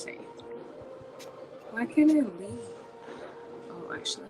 see. Why can't I leave? Oh, actually.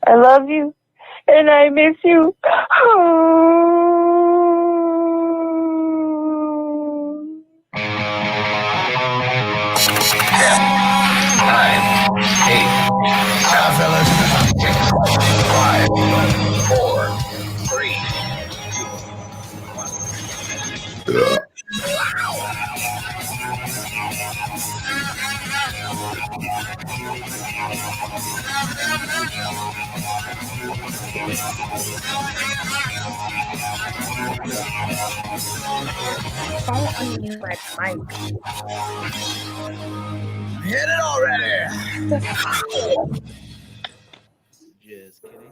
I love you, and I miss you. Fellas. 5, 4, 3, 2, 1. Don't unmute my mic. Hit it already. Just kidding.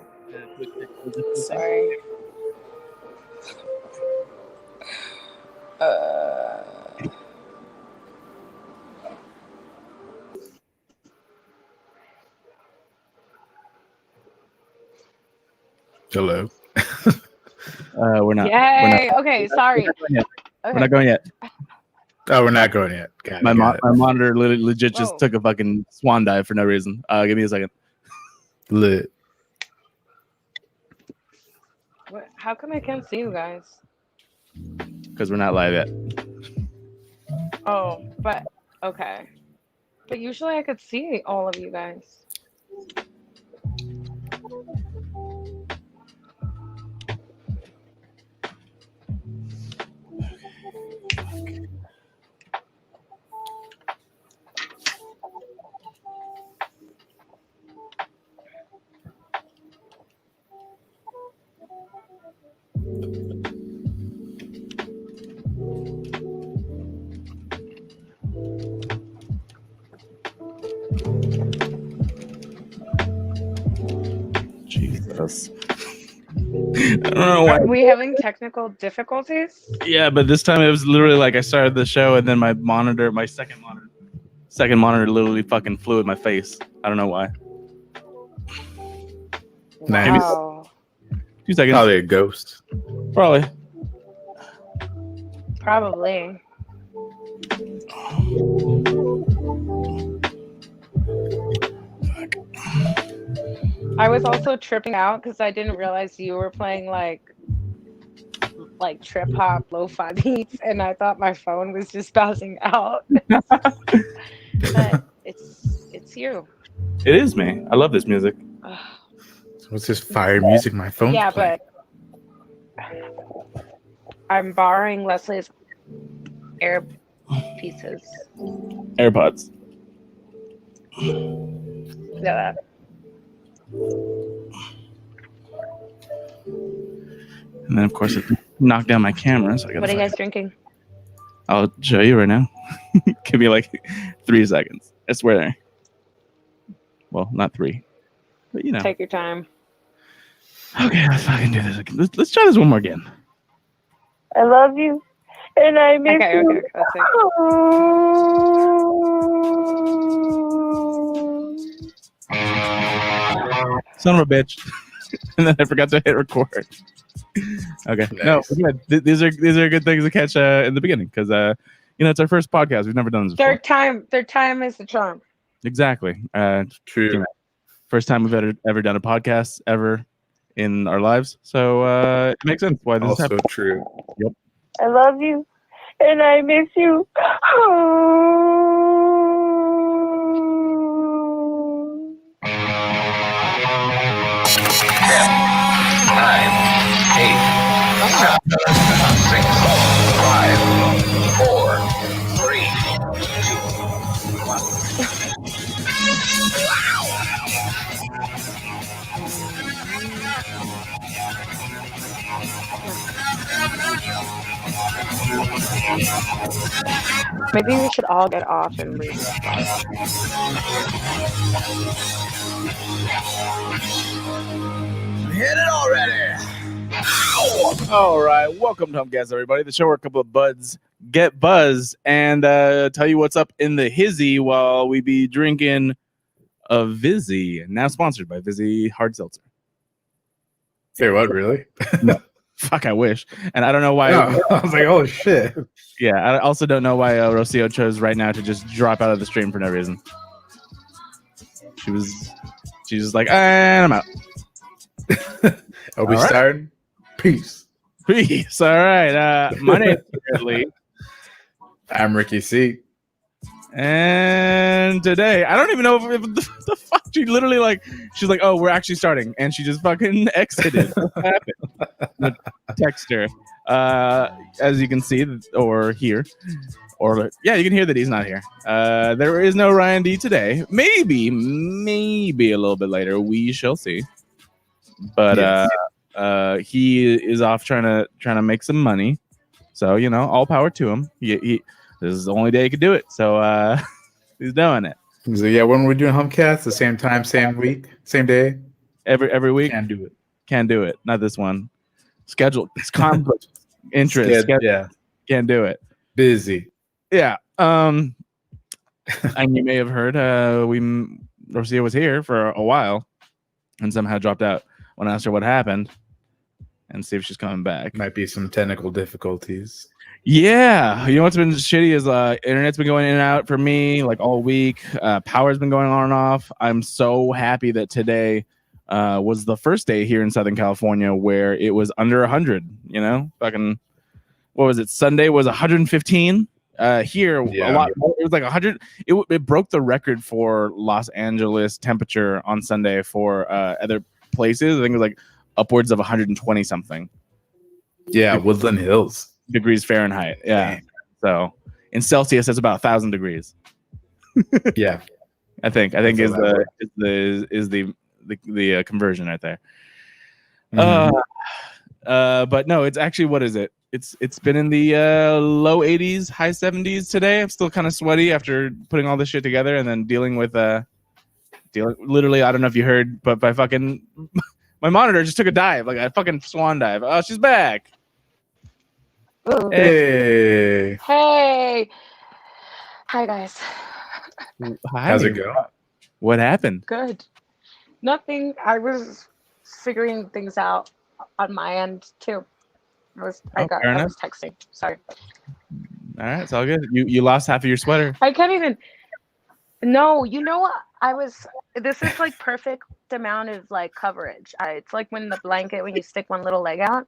Sorry. Hello. We're not. Yay! Okay, sorry. We're not going yet. Oh, we're not going yet. Got My it. monitor legit just Whoa. took a fucking swan dive for no reason. Give me a second. Lit. What? How come I can't see you guys? Because we're not live yet. Oh, but okay. But usually I could see all of you guys. Jesus. I don't know why. Are we having technical difficulties? Yeah, but this time it was literally like I started the show and then my second monitor literally fucking flew at my face. I don't know why. Nice. Wow. 2 seconds. Probably a ghost. Probably. Probably. I was also tripping out because I didn't realize you were playing like trip hop lo-fi beats, and I thought my phone was just bouncing out. But it's you. It is me. I love this music. What's this fire music my phone's Yeah, playing? but I'm borrowing Leslie's air pieces. AirPods. Yeah. And then, of course, it knocked down my camera. So I What are you guys drinking? I'll show you right now. Give me like 3 seconds. I swear. Well, not 3. But you know. Take your time. Okay, let's fucking do this again. Let's try this one more again. I love you. And I miss Okay, you. okay, that's it. Son of a bitch. And then I forgot to hit record. Okay. Nice. No, we're good. These are good things to catch in the beginning because it's our first podcast. We've never done this before. Third time is the charm. Exactly. True. First time we've ever done a podcast ever in our lives. So it makes sense why this is Also happening. true. I love you. And I miss you. 9, 8, 7, 6, 5, 4, 3, 2, 1. Maybe we should all get off and leave. Hit it already. Ow! All right. Welcome to Humpcast, everybody. The show where a couple of buds get buzzed and tell you what's up in the hizzy while we be drinking a Vizzy. Now sponsored by Vizzy Hard Seltzer. Hey, what, really? Fuck, I wish. And I don't know why. No, I was like, oh, shit. Yeah, I also don't know why Rocio chose right now to just drop out of the stream for no reason. She's just like, and I'm out. Are we All right. starting? Peace. Peace. All right. My name is Garrett Lee. I'm Ricky C. And today, I don't even know if the fuck she literally she's like, oh, we're actually starting, and she just fucking exited. What happened? Text her, as you can see or hear, or yeah, you can hear that he's not here. There is no Ryan D today. Maybe a little bit later. We shall see. But Yes. he is off trying to make some money. So all power to him. He this is the only day he could do it. So he's doing it. So, yeah, when we're doing Humpcast, the same time, same week, same day, Every week. can't do it. Can't do it. Not this one. Schedule. It's conflict. Interest. Schedule, yeah. Can't do it. Busy. Yeah. And you may have heard Rocio was here for a while and somehow dropped out. When I asked her what happened and see if she's coming back. Might be some technical difficulties. Yeah. You know what's been shitty is internet's been going in and out for me like all week. Power's been going on and off. I'm so happy that today was the first day here in Southern California where it was under 100, fucking, what was it? Sunday was 115. Here, Yeah. a lot more. It was like 100. It broke the record for Los Angeles temperature on Sunday for other places. I think it was like upwards of 120 something Yeah, Woodland Hills. degrees Fahrenheit. Yeah. Dang. So in Celsius, it's about 1,000 degrees. Yeah. I think That's is how that the conversion right there. Mhm. But no, it's actually, what is it? It's been in the low 80s, high 70s today. I'm still kind of sweaty after putting all this shit together and then dealing with literally, I don't know if you heard, but by fucking my monitor just took a dive, like a fucking swan dive. Oh, she's back. Ooh. Hey. Hey. Hi, guys. Hi. How's it go? What happened? Good. Nothing. I was figuring things out on my end too. I was texting. Sorry. All right, it's all good. You lost half of your sweater. I can't even. No, you know what? This is like perfect amount of like coverage. It's like when the blanket, when you stick one little leg out.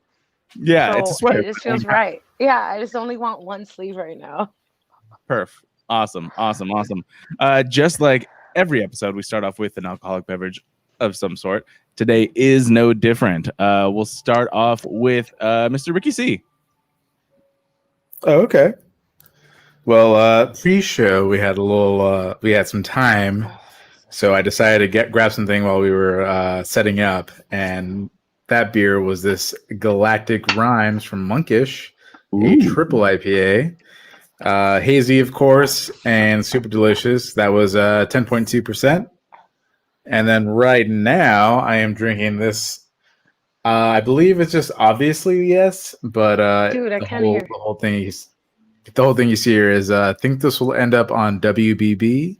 Yeah, So it's a sweater. It just feels right. Yeah, I just only want one sleeve right now. Perf. Awesome. Just like every episode, we start off with an alcoholic beverage of some sort. Today is no different. We'll start off with Mr. Ricky C. Oh, okay. Well, pre-show we had we had some time, so I decided to grab something while we were setting up, and that beer was this Galactic Rhymes from Monkish, a Ooh. triple IPA. Hazy, of course, and super delicious. That was 10.2%. And then right now, I am drinking this. I believe it's just obviously yes, but Dude, I can't hear. the whole thing you see here is I think this will end up on WBB.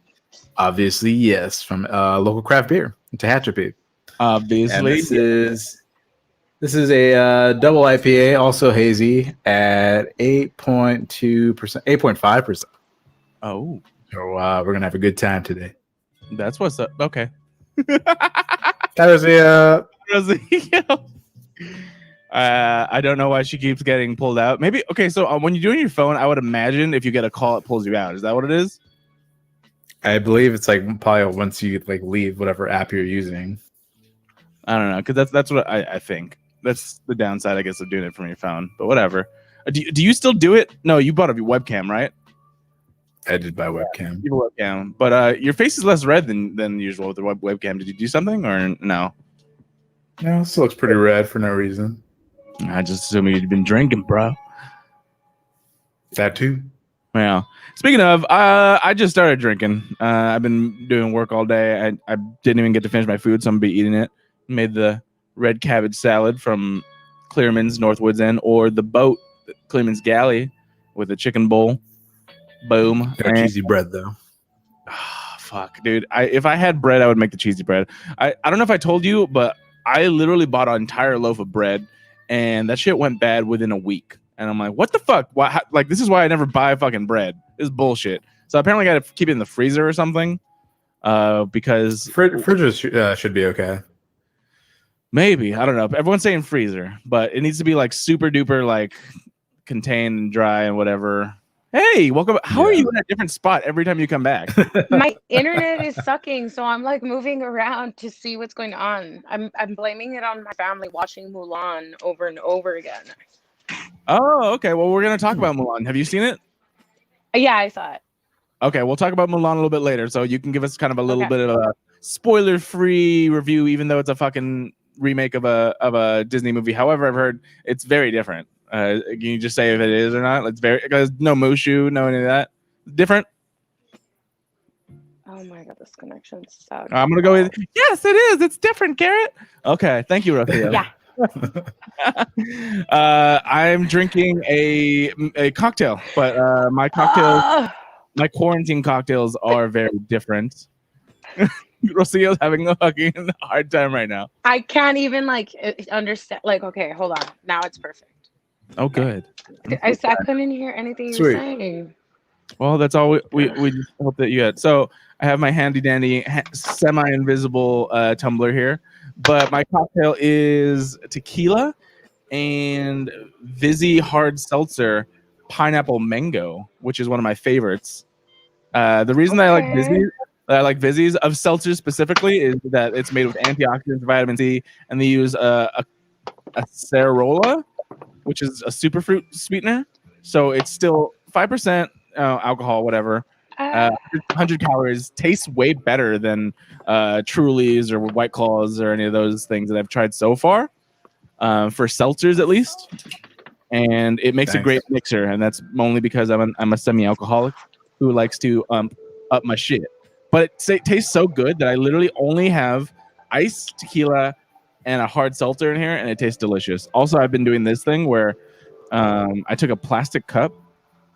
Obviously, yes, from local craft beer, Tehatchee. And Obviously. this is a double IPA, also hazy at 8.2%, 8.5%. Oh, So we're gonna have a good time today. that's what's up. Okay. That was a I don't know why she keeps getting pulled out. Maybe okay. So when you're doing your phone, I would imagine if you get a call, it pulls you out. Is that what it is? I believe it's like probably once you like leave whatever app you're using. I don't know, because that's what I think. That's the downside, I guess, of doing it from your phone. But whatever. Do you still do it? No, you bought a webcam, right? I did by webcam. You have a webcam, but your face is less red than usual with the webcam. Did you do something or no? No, it still looks pretty red for no reason. I just assume you'd been drinking, bro. That too. Yeah. Speaking of, I just started drinking. I've been doing work all day. I didn't even get to finish my food, so I'm gonna be eating it. Made the red cabbage salad from Clearman's Northwoods Inn, or the boat Clearman's Galley with a chicken bowl. Boom. No cheesy bread though. Fuck, dude. If I had bread, I would make the cheesy bread. I don't know if I told you, but I literally bought an entire loaf of bread, and that shit went bad within a week. And I'm like, what the fuck? Why? Like, this is why I never buy fucking bread. This is bullshit. So apparently, I got to keep it in the freezer or something. Because fridges should be okay. Maybe, I don't know. Everyone's saying freezer, but it needs to be like super duper like contained and dry and whatever. Hey, welcome. How are you in a different spot every time you come back? My internet is sucking, so I'm like moving around to see what's going on. I'm blaming it on my family watching Mulan over and over again. Oh, okay. Well, we're gonna talk about Mulan. Have you seen it? Yeah, I saw it. Okay, we'll talk about Mulan a little bit later. So you can give us kind of a little Okay. bit of a spoiler-free review, even though it's a fucking remake of a Disney movie. However, I've heard it's very different. Can you just say if it is or not? It's very, because no Mushu, no any of that. Different. Oh my god, this connection sucks. I'm gonna go with yes, it is. It's different, Garrett. Okay, thank you, Rafael. Yeah. I'm drinking a cocktail, but my quarantine cocktails are very different. Rocio's having a fucking hard time right now. I can't even like understand. Like, okay, hold on. Now it's perfect. Oh, good. I couldn't hear anything you were saying. Well, that's all we just hope that you had. So I have my handy dandy semi-invisible tumbler here, but my cocktail is tequila and Vizzy hard seltzer pineapple mango, which is one of my favorites. The reason that I like Vizzy's of seltzers specifically is that it's made with antioxidants, vitamin C, and they use a acerola, which is a superfruit sweetener. So it's still 5% alcohol, whatever. 100 calories. Tastes way better than Trulies or White Claws or any of those things that I've tried so far, for seltzers at least. And it makes a great mixer, and that's only because I'm a semi-alcoholic who likes to up my shit. But it tastes so good that I literally only have ice, tequila, and a hard seltzer in here, and it tastes delicious. Also, I've been doing this thing where I took a plastic cup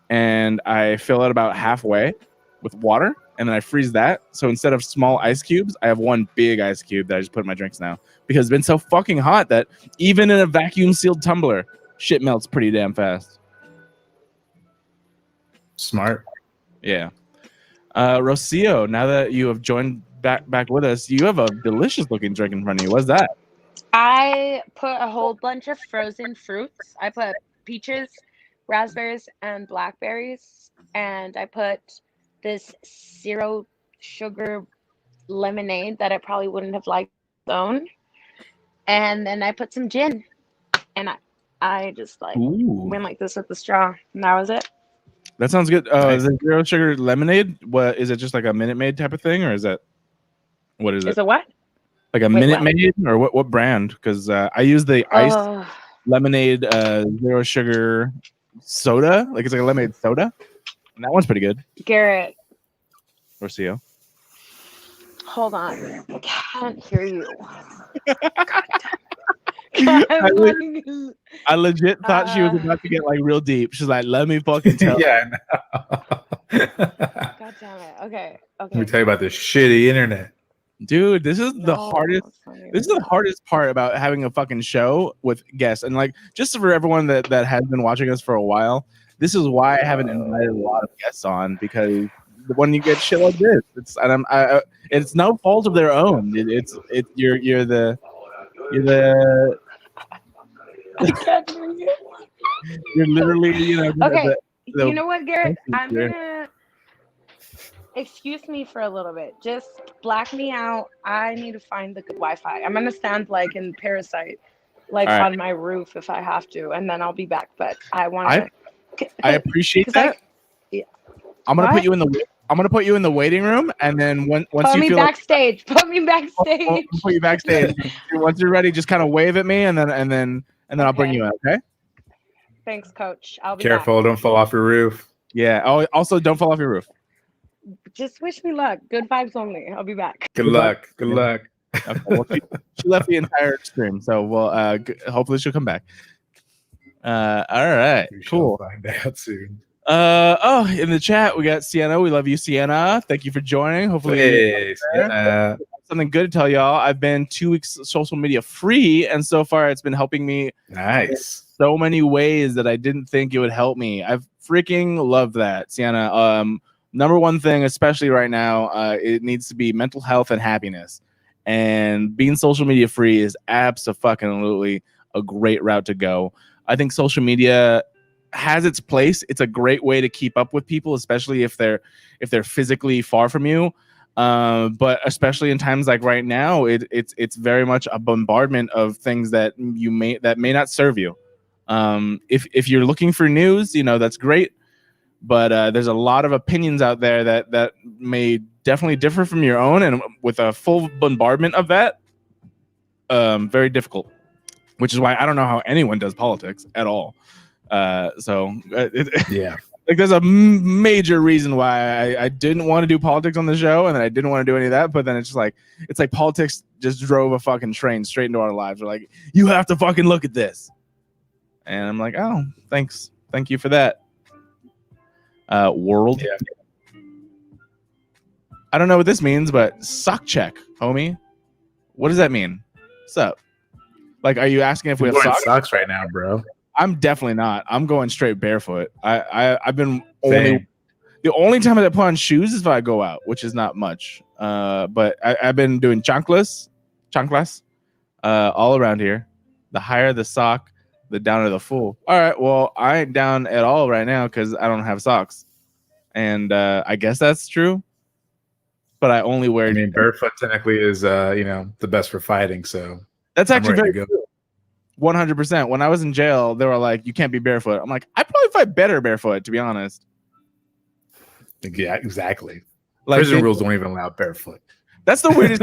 and I fill it about halfway with water, and then I freeze that. So instead of small ice cubes, I have one big ice cube that I just put in my drinks now, because it's been so fucking hot that even in a vacuum sealed tumbler, shit melts pretty damn fast. Smart. Yeah. Rocio, now that you have joined back with us, you have a delicious looking drink in front of you. What's that? I put a whole bunch of frozen fruits. I put peaches, raspberries, and blackberries. And I put this zero sugar lemonade that I probably wouldn't have liked alone. And then I put some gin. And I just like went like this with the straw. And that was it. That sounds good. Is it zero sugar lemonade? What is it? Just like a Minute Maid type of thing, or is that what is it? Is it what? Like a Wait, Minute what? Maid, or what brand? Because I use the iced lemonade zero sugar soda. Like it's like a lemonade soda, and that one's pretty good. Garrett, Or CO. hold on. I can't hear you. I legit thought she was about to get like real deep. She's like, "Let me fucking tell." Yeah. God damn it. Okay. Let me tell you about this shitty internet. Dude, this is the hardest. it's not This is the hardest part about having a fucking show with guests. And like, just for everyone that has been watching us for a while, this is why I haven't invited a lot of guests on, because when you get shit like this, it's no fault of their own. You're the I can't hear you. you're literally, Okay. the You know what, Garrett? I'm you're- gonna excuse me for a little bit. Just black me out. I need to find the good Wi-Fi. I'm gonna stand like in Parasite, like All right. on my roof if I have to, and then I'll be back. But I want to. I appreciate that. I'm gonna put you in the. I'm gonna put you in the waiting room, and then once Put you me feel backstage. Put me like, backstage. I'll put you backstage. Once you're ready, just kind of wave at me, and then I'll bring you in. Okay. Thanks, Coach. I'll be Careful, don't fall off your roof. Yeah. Oh, also don't fall off your roof. back. Just wish me luck. Good vibes only. I'll be back. Good luck. Good luck. Okay, well, she left the entire stream, so we'll hopefully she'll come back. All right. We Cool. shall find out soon. In the chat we got Sienna. We love you, Sienna. Thank you for joining. Hopefully Hey, something good to tell y'all. I've been 2 weeks social media free, and so far it's been helping me nice. so many ways that I didn't think it would help me. I've freaking loved that, Sienna. Number one thing, especially right now, it needs to be mental health and happiness. And being social media free is absolutely a great route to go. I think social media has its place. It's a great way to keep up with people, especially if they're physically far from you. But especially in times like right now, it's very much a bombardment of things that may not serve you. If you're looking for news, that's great. But there's a lot of opinions out there that may definitely differ from your own, and with a full bombardment of that, very difficult. Which is why I don't know how anyone does politics at all. Yeah, like there's a major reason why I didn't want to do politics on the show, and then I didn't want to do any of that. But then it's like politics just drove a fucking train straight into our lives. We're like, you have to fucking look at this, and I'm like, oh, thanks, thank you for that. World. Yeah. I don't know what this means, but sock check, homie. What does that mean? What's up? Like, are you asking if we have socks right now, bro? I'm definitely not. I'm going straight barefoot. I've been Same. the only time I put on shoes is if I go out, which is not much. But I've been doing chanclas, all around here. The higher the sock, the downer the fool. All right, well, I ain't down at all right now because I don't have socks, and I guess that's true. But I only wear. I mean, barefoot technically is the best for fighting. So that's actually very good. 100%. When I was in jail, they were like, "You can't be barefoot." I'm like, I probably fight better barefoot, to be honest. Yeah, exactly. Like, prison rules don't even allow barefoot. That's the weirdest.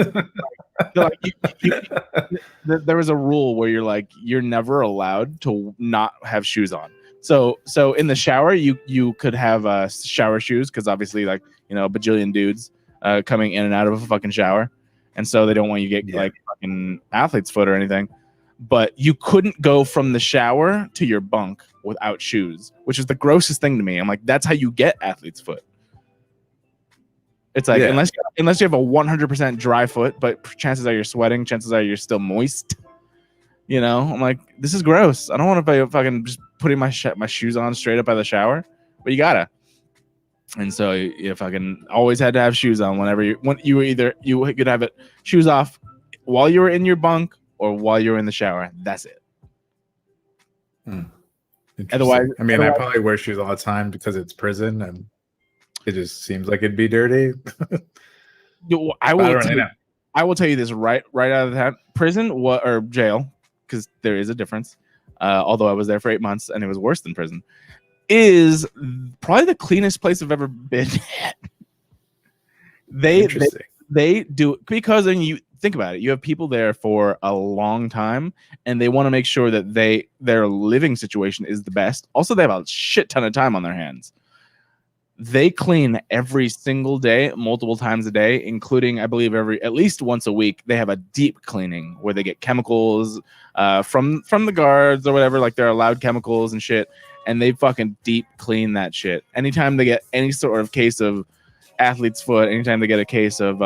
There was a rule where you're never allowed to not have shoes on. So in the shower, you could have shower shoes because obviously a bajillion dudes coming in and out of a fucking shower, and so they don't want you to get like fucking athlete's foot or anything. But you couldn't go from the shower to your bunk without shoes, which is the grossest thing to me. I'm like, that's how you get athlete's foot. It's like, unless you have a 100% dry foot, but chances are you're sweating, chances are you're still moist. I'm like, this is gross. I don't want to be fucking just putting my shoes on straight up by the shower, but you gotta. And so you fucking always had to have shoes on you could have it shoes off while you were in your bunk or while you were in the shower. That's it. Otherwise, I mean, I probably wear shoes all the time because it's prison and it just seems like it'd be dirty. I will tell you this right out of the hat. Prison or jail, because there is a difference. Although I was there for 8 months and it was worse than prison, is probably the cleanest place I've ever been at. They do, because think about it. You have people there for a long time, and they want to make sure that their living situation is the best. Also, they have a shit ton of time on their hands. They clean every single day, multiple times a day, including, I believe, at least once a week. They have a deep cleaning where they get chemicals from the guards or whatever, like they're allowed chemicals and shit, and they fucking deep clean that shit. Anytime they get any sort of case of athlete's foot, anytime they get a case of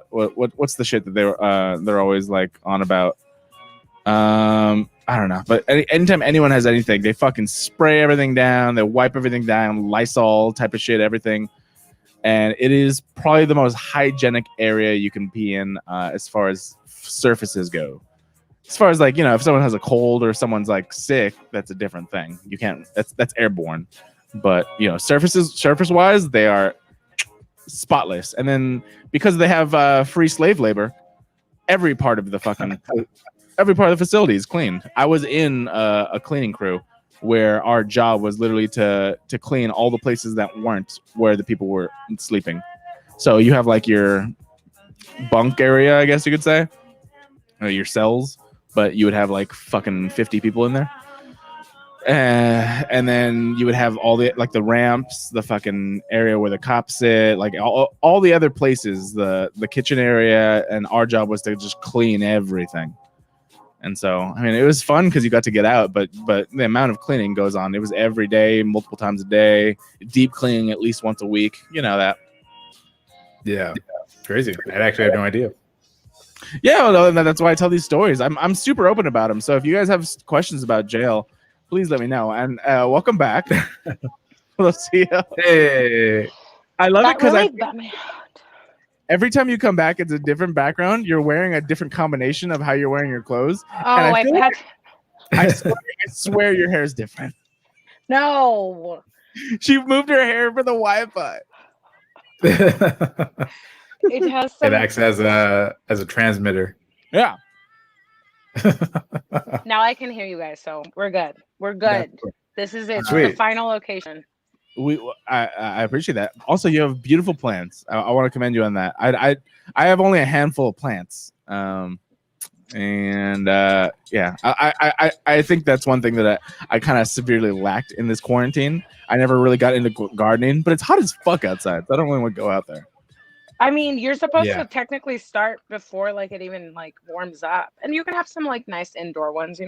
what's the shit that they're always like on about. I don't know, but anytime anyone has anything, they fucking spray everything down, they wipe everything down, Lysol type of shit, everything. And it is probably the most hygienic area you can be in as far as surfaces go. As far as like, if someone has a cold or someone's like sick, that's a different thing. You can't, that's airborne. But, surface wise, they are spotless. And then because they have free slave labor, every part of the facility is cleaned. I was in a cleaning crew where our job was literally to clean all the places that weren't where the people were sleeping. So you have like your bunk area, I guess you could say, or your cells, but you would have like fucking 50 people in there. And then you would have all the like the ramps, the fucking area where the cops sit, like all the other places, the kitchen area, and our job was to just clean everything. And so, I mean, it was fun because you got to get out, but the amount of cleaning goes on. It was every day, multiple times a day, deep cleaning at least once a week. You know that. Yeah, crazy. I actually have no idea. Yeah, well, that's why I tell these stories. I'm super open about them. So if you guys have questions about jail, please let me know. And welcome back. Let's see. Hey, I love it because really every time you come back, it's a different background. You're wearing a different combination of how you're wearing your clothes. Oh, I swear your hair is different. No. She moved her hair for the Wi-Fi. It has some... It acts as a transmitter. Yeah. Now I can hear you guys, so we're good. We're good. This is it. Sweet. The final location. I appreciate that. Also, you have beautiful plants. I want to commend you on that. I have only a handful of plants. Yeah, I think that's one thing that I kind of severely lacked in this quarantine. I never really got into gardening, but it's hot as fuck outside, so I don't really want to go out there. I mean, you're supposed to technically start before like it even like warms up, and you can have some like nice indoor ones.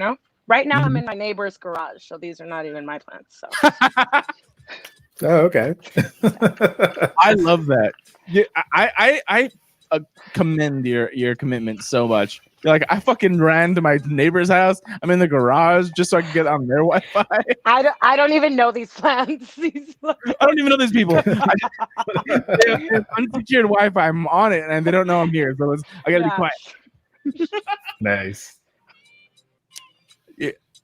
Right now I'm in my neighbor's garage, so these are not even my plants. So. Oh, okay. I love that. Yeah, I commend your commitment so much. You're like, I fucking ran to my neighbor's house. I'm in the garage just so I can get on their Wi-Fi. I don't even know these plants. I don't even know these people. They have unsecured Wi-Fi. I'm on it, and they don't know I'm here. So I gotta be quiet. Nice.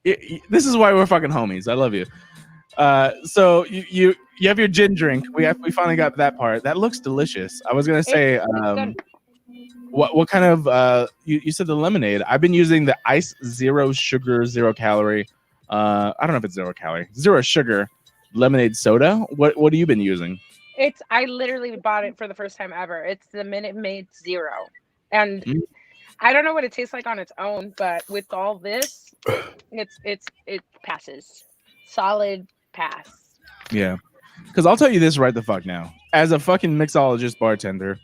This is why we're fucking homies. I love you. So you have your gin drink. We finally got that part. That looks delicious. I was gonna say, what kind of you said the lemonade. I've been using the ice 0 sugar 0 calorie. I don't know if it's 0 calorie, 0 sugar lemonade soda. What have you been using? I literally bought it for the first time ever. It's the Minute Maid Zero, and I don't know what it tastes like on its own, but with all this, it passes. Solid pass. Yeah, because I'll tell you this right the fuck now. As a fucking mixologist bartender,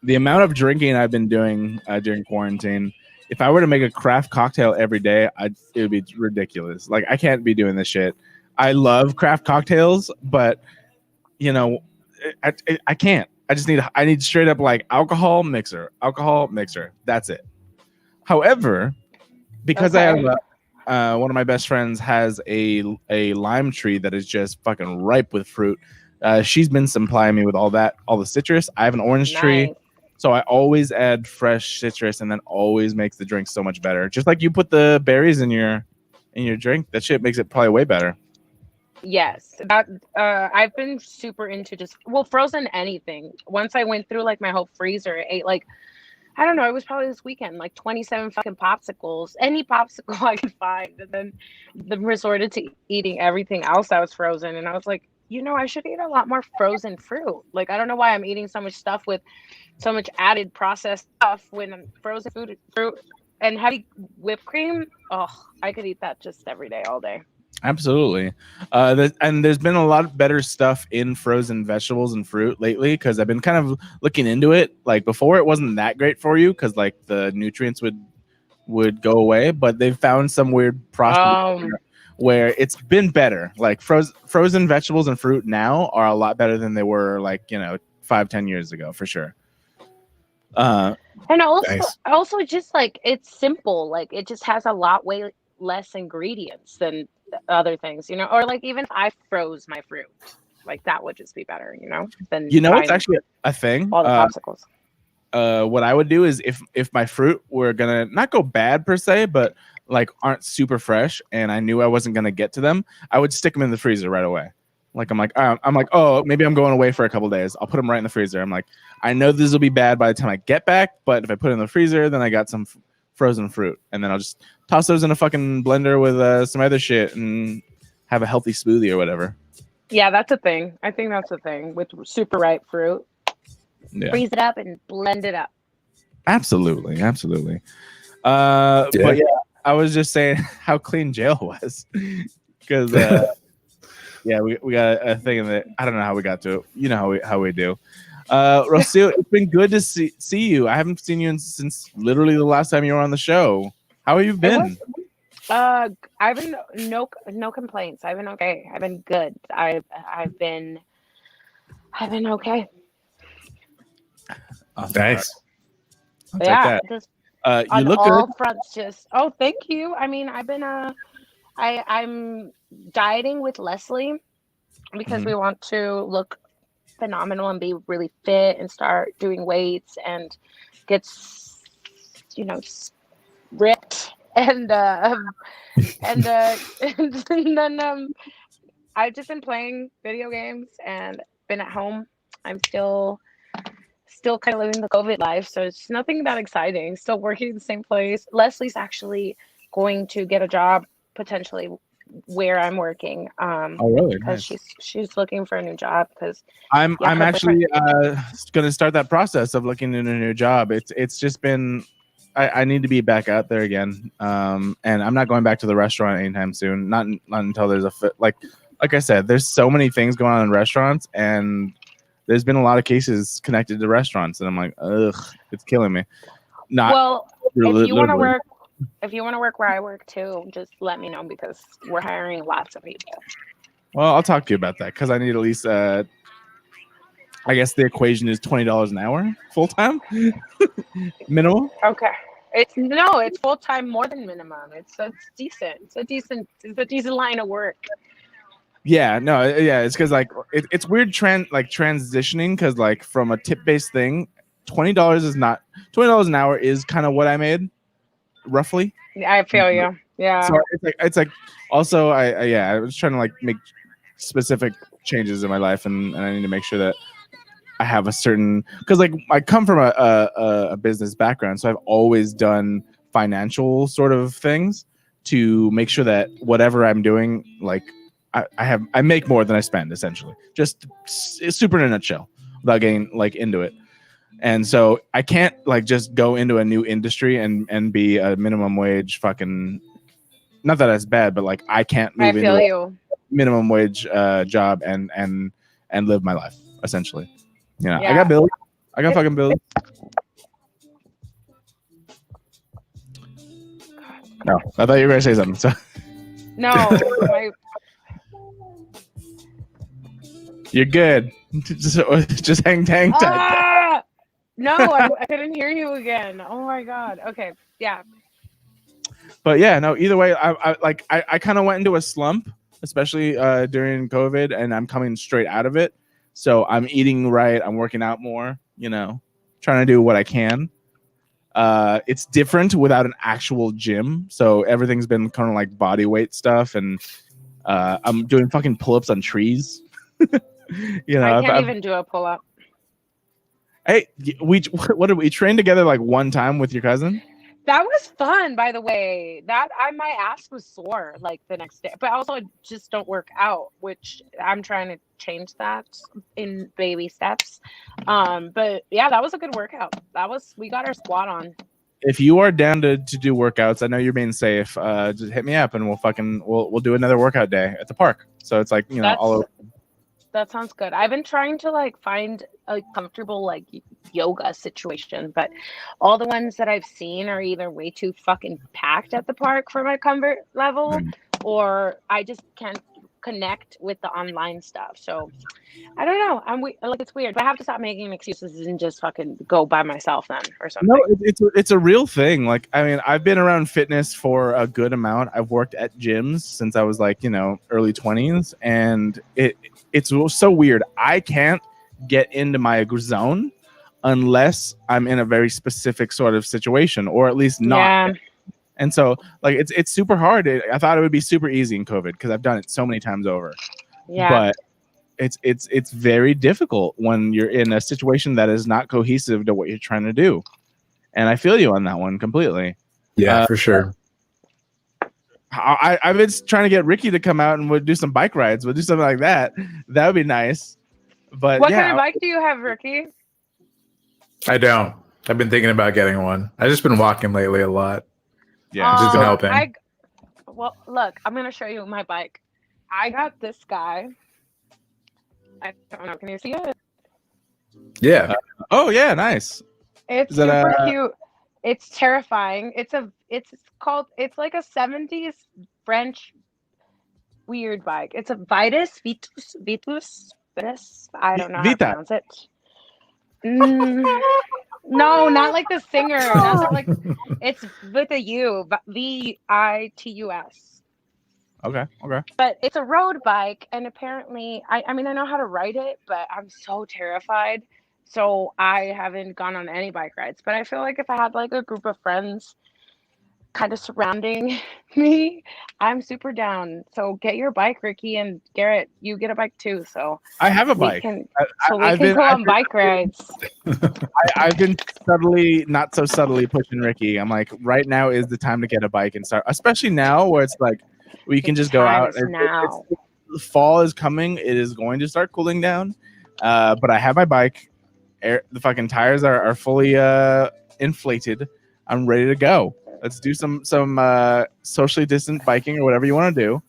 the amount of drinking I've been doing during quarantine, if I were to make a craft cocktail every day, it would be ridiculous. Like, I can't be doing this shit. I love craft cocktails, but I can't. I need straight up like alcohol mixer. That's it. However, because I have one of my best friends has a lime tree that is just fucking ripe with fruit. She's been supplying me with all the citrus. I have an orange tree, so I always add fresh citrus, and then always makes the drink so much better. Just like you put the berries in your drink, that shit makes it probably way better. Yes, I've been super into frozen anything. Once I went through like my whole freezer, I ate like, I don't know, it was probably this weekend, like 27 fucking popsicles, any popsicle I could find, and then resorted to eating everything else that was frozen. And I was like, I should eat a lot more frozen fruit. Like, I don't know why I'm eating so much stuff with so much added processed stuff when frozen fruit and heavy whipped cream. Oh, I could eat that just every day, all day. Absolutely. And there's been a lot better stuff in frozen vegetables and fruit lately because I've been kind of looking into it. Like before, it wasn't that great for you because like the nutrients would go away, but they've found some weird process where it's been better. Like frozen vegetables and fruit now are a lot better than they were like 5-10 years ago for sure. And also, Nice. also just like it's simple. Like it just has a lot way less ingredients than other things, or like even if I froze my fruit, like that would just be better, than It's buying actually a thing. all the popsicles. What I would do is if my fruit were gonna not go bad per se, but like aren't super fresh, and I knew I wasn't gonna get to them, I would stick them in the freezer right away. Like I'm like, oh, maybe I'm going away for a couple days. I'll put them right in the freezer. I'm like, I know this will be bad by the time I get back, but if I put it in the freezer, then I got some frozen fruit, and then I'll just toss those in a fucking blender with some other shit and have a healthy smoothie or whatever. Yeah, that's a thing. I think that's a thing with super ripe fruit. Yeah. Freeze it up and blend it up. Absolutely. But yeah, I was just saying how clean jail was because yeah, we got a thing that I don't know how we got to it. You know how we do. Rocio, it's been good to see you. I haven't seen you since literally the last time you were on the show. How have you been? I've been no complaints. I've been okay. I've been good. I've been okay. Nice. Yeah, just you on look all good. fronts. Just thank you. I mean, I've been I'm dieting with Leslie because we want to look phenomenal and be really fit and start doing weights and get ripped and and then I've just been playing video games and been at home. I'm still kind of living the COVID life, so it's nothing that exciting. Still working in the same place. Leslie's actually going to get a job potentially where I'm working. Oh, really? Because Nice. she's looking for a new job. Because I'm actually going to start that process of looking at a new job. It's just been I need to be back out there again. And I'm not going back to the restaurant anytime soon. Not until there's a fit. Like I said, there's so many things going on in restaurants, and there's been a lot of cases connected to restaurants, and I'm like, ugh, it's killing me. If you want to work where I work too, just let me know because we're hiring lots of people. Well, I'll talk to you about that because I need at least. I guess the equation is $20 an hour full time minimum. Okay. It's full time more than minimum. It's decent. It's a decent line of work. Yeah, no, yeah, it's because like it's weird transitioning because like from a tip based thing, $20 an hour is kind of what I made, roughly. I feel you. Yeah. So it's like also I was trying to like make specific changes in my life, and I need to make sure that I have a certain because like I come from a business background, so I've always done financial sort of things to make sure that whatever I'm doing, like I make more than I spend, essentially. Just super in a nutshell, without getting like into it. And so I can't like just go into a new industry and be a minimum wage fucking. Not that that's bad, but like I can't move into a minimum wage job and live my life essentially. Yeah. I got bills. I got fucking bills. No, I thought you were gonna say something. So. No, You're good. Just hang tight. No, I couldn't hear you again. Oh my god. Okay, yeah. But yeah, no. Either way, I kind of went into a slump, especially during COVID, and I'm coming straight out of it. So I'm eating right. I'm working out more. Trying to do what I can. It's different without an actual gym. So everything's been kind of like body weight stuff, and I'm doing fucking pull-ups on trees. I can't even do a pull-up. Hey, what did we train together like one time with your cousin? That was fun, by the way. My ass was sore like the next day, but also I just don't work out, which I'm trying to change that in baby steps. But yeah, that was a good workout. We got our squat on. If you are down to do workouts, I know you're being safe. Just hit me up and we'll do another workout day at the park. So it's like, all over. That sounds good. I've been trying to like find a comfortable like yoga situation, but all the ones that I've seen are either way too fucking packed at the park for my comfort level, or I just can't connect with the online stuff. So I don't know. It's weird, but I have to stop making excuses and just fucking go by myself then or something. No, it's a real thing. Like, I mean, I've been around fitness for a good amount. I've worked at gyms since I was like, early 20s, and it's so weird. I can't get into my zone unless I'm in a very specific sort of situation, or at least not. Yeah. And so, like, it's super hard. I thought it would be super easy in COVID because I've done it so many times over. Yeah. But it's very difficult when you're in a situation that is not cohesive to what you're trying to do. And I feel you on that one completely. Yeah, for sure. I've been trying to get Ricky to come out and we'll do some bike rides. We'll do something like that. That would be nice. But what kind of bike do you have, Ricky? I don't. I've been thinking about getting one. I've just been walking lately a lot. Yeah, it's just been helping. Well, look, I'm gonna show you my bike. I got this guy. I don't know. Can you see it? Yeah. Oh yeah, nice. It's super cute. It's terrifying. It's like a 70s French weird bike. It's a Vitus. I don't know how to pronounce it. No, not like the singer. That's not like, it's with a U, Vitus. Okay. But it's a road bike, and apparently, I mean, I know how to ride it, but I'm so terrified. So I haven't gone on any bike rides. But I feel like if I had like a group of friends kind of surrounding me, I'm super down. So get your bike, Ricky, and Garrett, you get a bike too. So I have a bike. We can go on bike rides. I've been not so subtly pushing Ricky. I'm like, right now is the time to get a bike and start, especially now where it's like we can just go out. Now the fall is coming. It is going to start cooling down. But I have my bike. The fucking tires are fully inflated. I'm ready to go. Let's do some socially distant biking or whatever you want to do.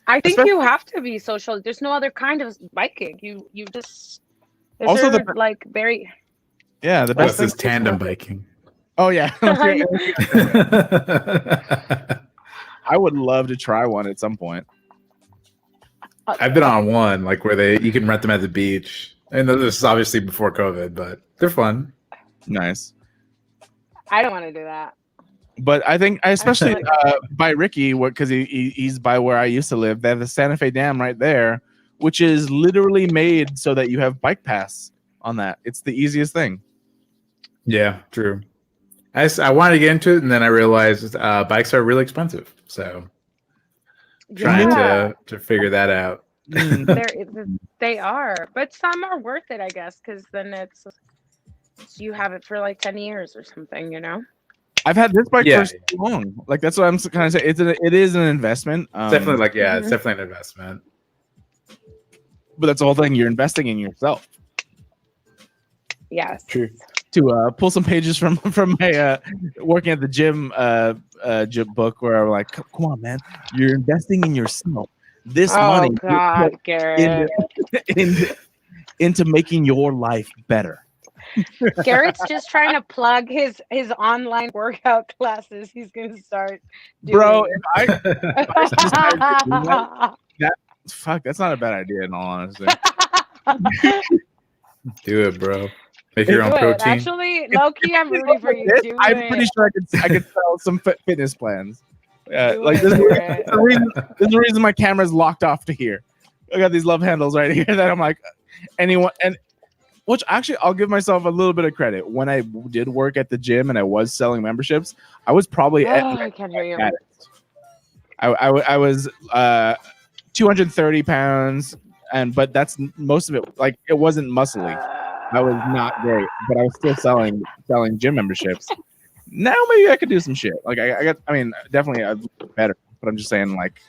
I think you have to be social. There's no other kind of biking. You just also very. Yeah, the best is tandem biking. Oh yeah. I would love to try one at some point. I've been on one like where you can rent them at the beach. And this is obviously before COVID, but they're fun. Nice. I don't want to do that. But I think, especially by Ricky, because he's by where I used to live, they have the Santa Fe Dam right there, which is literally made so that you have bike pass on that. It's the easiest thing. Yeah, true. I wanted to get into it, and then I realized bikes are really expensive. So trying to figure that out. They are, but some are worth it, I guess, because then you have it for like 10 years or something, I've had this bike for so long. Like that's what I'm kind of saying. It is an investment. It's definitely it's definitely an investment. But that's the whole thing. You're investing in yourself. Yes. True. To pull some pages from my working at the gym book, where I'm like, come on, man, you're investing in yourself. This money, God, Garrett, into making your life better. Garrett's just trying to plug his online workout classes. He's gonna start doing. Bro, that's not a bad idea in all honesty. Do it, bro. Make your own protein. Actually, low-key, I'm rooting for you. I'm pretty sure I could sell some fitness plans. Like this is the reason my camera's locked off to here. I got these love handles right here that I'm like, anyone, and which actually I'll give myself a little bit of credit. When I did work at the gym and I was selling memberships, I was probably I can't hear you. I was 230 pounds, but that's most of it. Like it wasn't muscly. I was not great, but I was still selling gym memberships. now maybe I could do some shit. Like I mean, definitely I'd look better, but I'm just saying like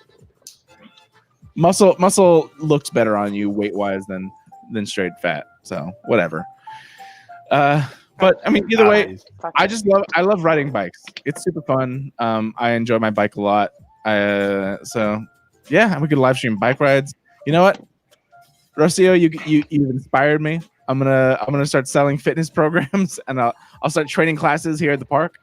muscle looks better on you weight wise than straight fat. So whatever. But I mean, either way, I love riding bikes. It's super fun. I enjoy my bike a lot. So yeah, we could live stream bike rides. You know what, Rocio, you've inspired me. I'm gonna start selling fitness programs, and I'll start training classes here at the park.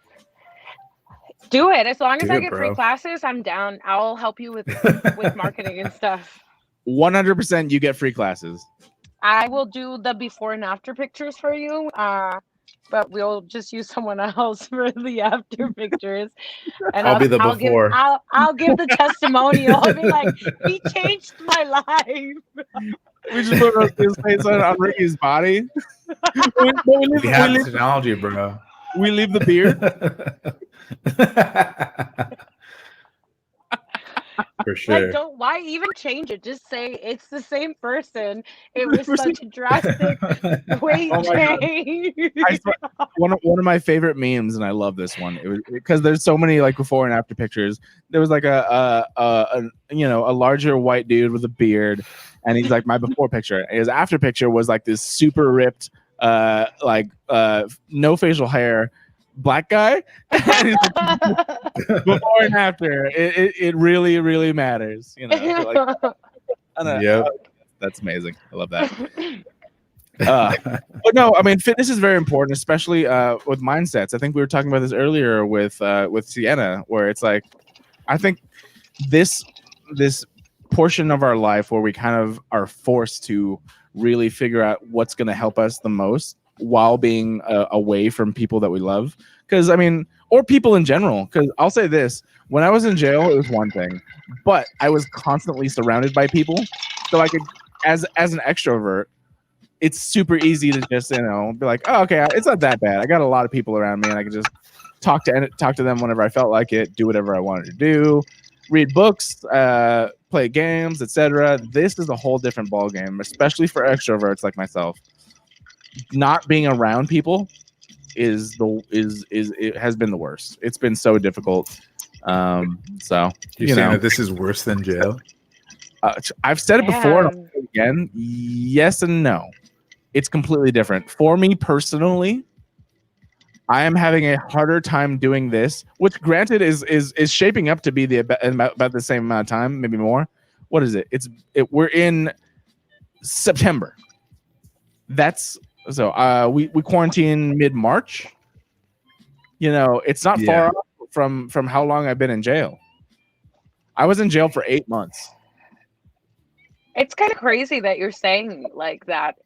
Do it. As long as Do I it, get bro. free classes, I'm down. I'll help you with marketing and stuff. 100% you get free classes. I will do the before and after pictures for you. But we'll just use someone else for the after pictures. And I'll be the before. I'll give the testimonial. I'll be like, he changed my life. We just put Rocio's face on Ricky's body. We have technology, bro. We leave the beard. For sure. Like, why even change it? Just say it's the same person. It was such a drastic weight change. One of my favorite memes, and I love this one. It was because there's so many like before and after pictures. There was like a larger white dude with a beard, and he's like my before picture. And his after picture was like this super ripped, no facial hair black guy. Before and after, it really, really matters. You know, Yep. That's amazing. I love that. But no, I mean, fitness is very important, especially with mindsets. I think we were talking about this earlier with Sienna, where it's like, I think this portion of our life where we kind of are forced to really figure out what's going to help us the most while being away from people that we love. Because I mean, or people in general. Because I'll say this: when I was in jail, it was one thing, but I was constantly surrounded by people, so I could, as an extrovert, it's super easy to just be like, oh, okay, it's not that bad. I got a lot of people around me, and I could just talk to them whenever I felt like it, do whatever I wanted to do, read books, play games, etc. This is a whole different ballgame, especially for extroverts like myself. Not being around people it has been the worst. It's been so difficult. So you're saying that this is worse than jail? I've said it before, and I'll say it again. Yes and no. It's completely different. For me personally, I am having a harder time doing this, which granted is shaping up to be about the same amount of time, maybe more. What is it? We're in September. So we quarantine mid-March. You know, it's not far off from how long I've been in jail. I was in jail for 8 months. It's kind of crazy that you're saying like that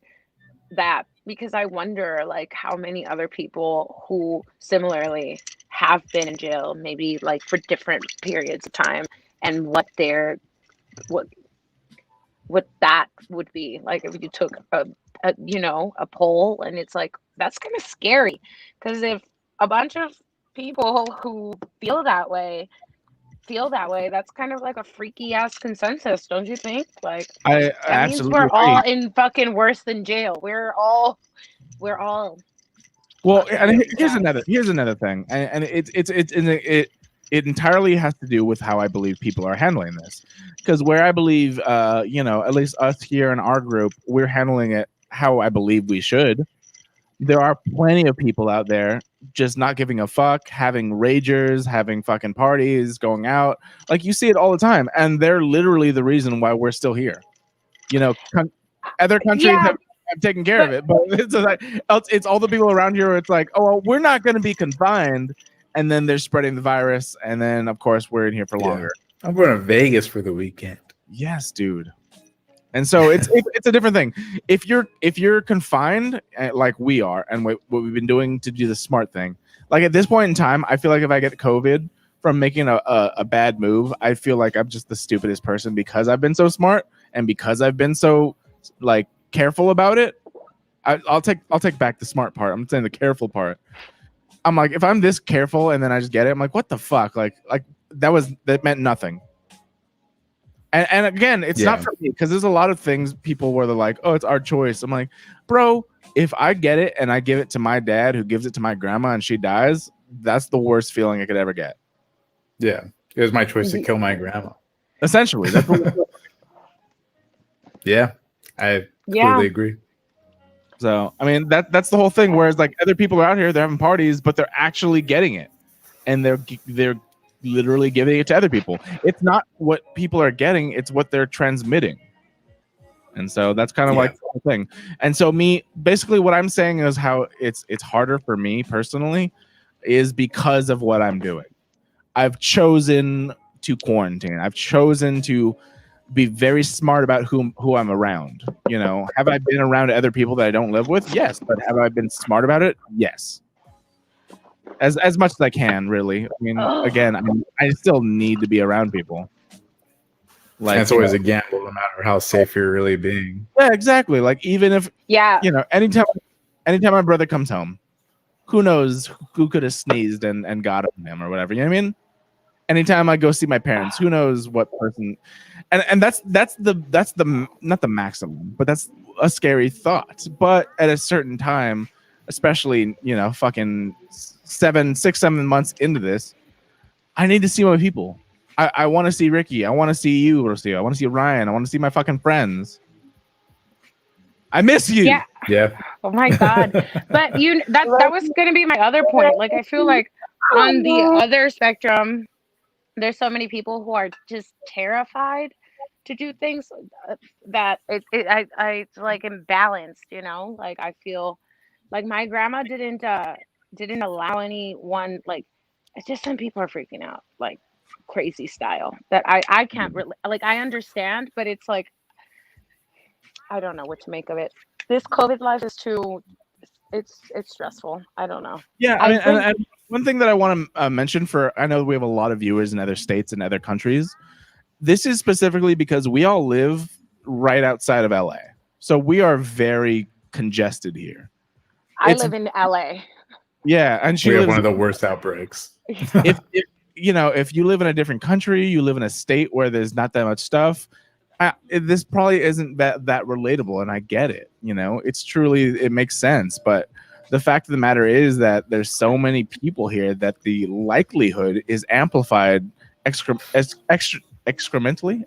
because I wonder like how many other people who similarly have been in jail, maybe like for different periods of time, and what that would be like if you took a poll, and it's like that's kind of scary because if a bunch of people who feel that way, that's kind of like a freaky ass consensus, don't you think? Like I absolutely means we're all agree. in fucking worse than jail. We're all well, and here's another thing, and it entirely has to do with how I believe people are handling this, because where I believe at least us here in our group, we're handling it how I believe we should. There are plenty of people out there just not giving a fuck, having ragers, having fucking parties, going out. Like you see it all the time, and they're literally the reason why we're still here. You know, other countries have taken care of it, but it's all the people around here where it's like, oh, well, we're not going to be confined, and then they're spreading the virus, and then of course we're in here for longer. I'm going to Vegas for the weekend. Yes, dude. And so it's a different thing. If you're confined like we are, and what we've been doing to do the smart thing, like at this point in time, I feel like if I get COVID from making a bad move, I feel like I'm just the stupidest person because I've been so smart and because I've been so like careful about it. I'll take back the smart part. I'm saying the careful part. I'm like, if I'm this careful and then I just get it, I'm like, what the fuck? Like that meant nothing. And again, it's not for me because there's a lot of things people where they're like, oh, it's our choice. I'm like, bro, if I get it and I give it to my dad who gives it to my grandma and she dies, that's the worst feeling I could ever get. Yeah, it was my choice to kill my grandma. Essentially, that's what Yeah, I Yeah. completely agree. So I mean that's the whole thing. Whereas like other people are out here, they're having parties, but they're actually getting it, and they're literally giving it to other people. It's not what people are getting; it's what they're transmitting. And so that's kind of like the whole thing. And so basically what I'm saying is how it's harder for me personally is because of what I'm doing. I've chosen to quarantine. I've chosen to be very smart about who I'm around. You know, have I been around other people that I don't live with? Yes. But have I been smart about it? Yes. As much as I can, really. I mean, again, I still need to be around people. Like, it's always a gamble, no matter how safe you're really being. Yeah, exactly. Like even if anytime my brother comes home, who knows who could have sneezed and got him or whatever. You know what I mean? Anytime I go see my parents, who knows what person, and that's the not the maximum, but that's a scary thought. But at a certain time, especially fucking 7 months into this, I need to see my people. I want to see Ricky. I want to see you, Rocio. I want to see Ryan. I want to see my fucking friends. I miss you. Yeah. Oh my god. But that was going to be my other point. Like I feel like on the other spectrum, there's so many people who are just terrified to do things that it's like imbalanced. Like I feel like my grandma didn't allow anyone, like it's just some people are freaking out like crazy style that I can't really, like I understand, but it's like I don't know what to make of it. This COVID life is too it's stressful. I don't know. Yeah, I mean, and one thing that I want to mention, I know we have a lot of viewers in other states and other countries. This is specifically because we all live right outside of LA. So we are very congested here. I live in LA. Yeah, and we have one of the worst outbreaks. if you live in a different country, you live in a state where there's not that much stuff, this probably isn't that relatable, and I get it. It's truly, it makes sense, but the fact of the matter is that there's so many people here that the likelihood is amplified excrementally.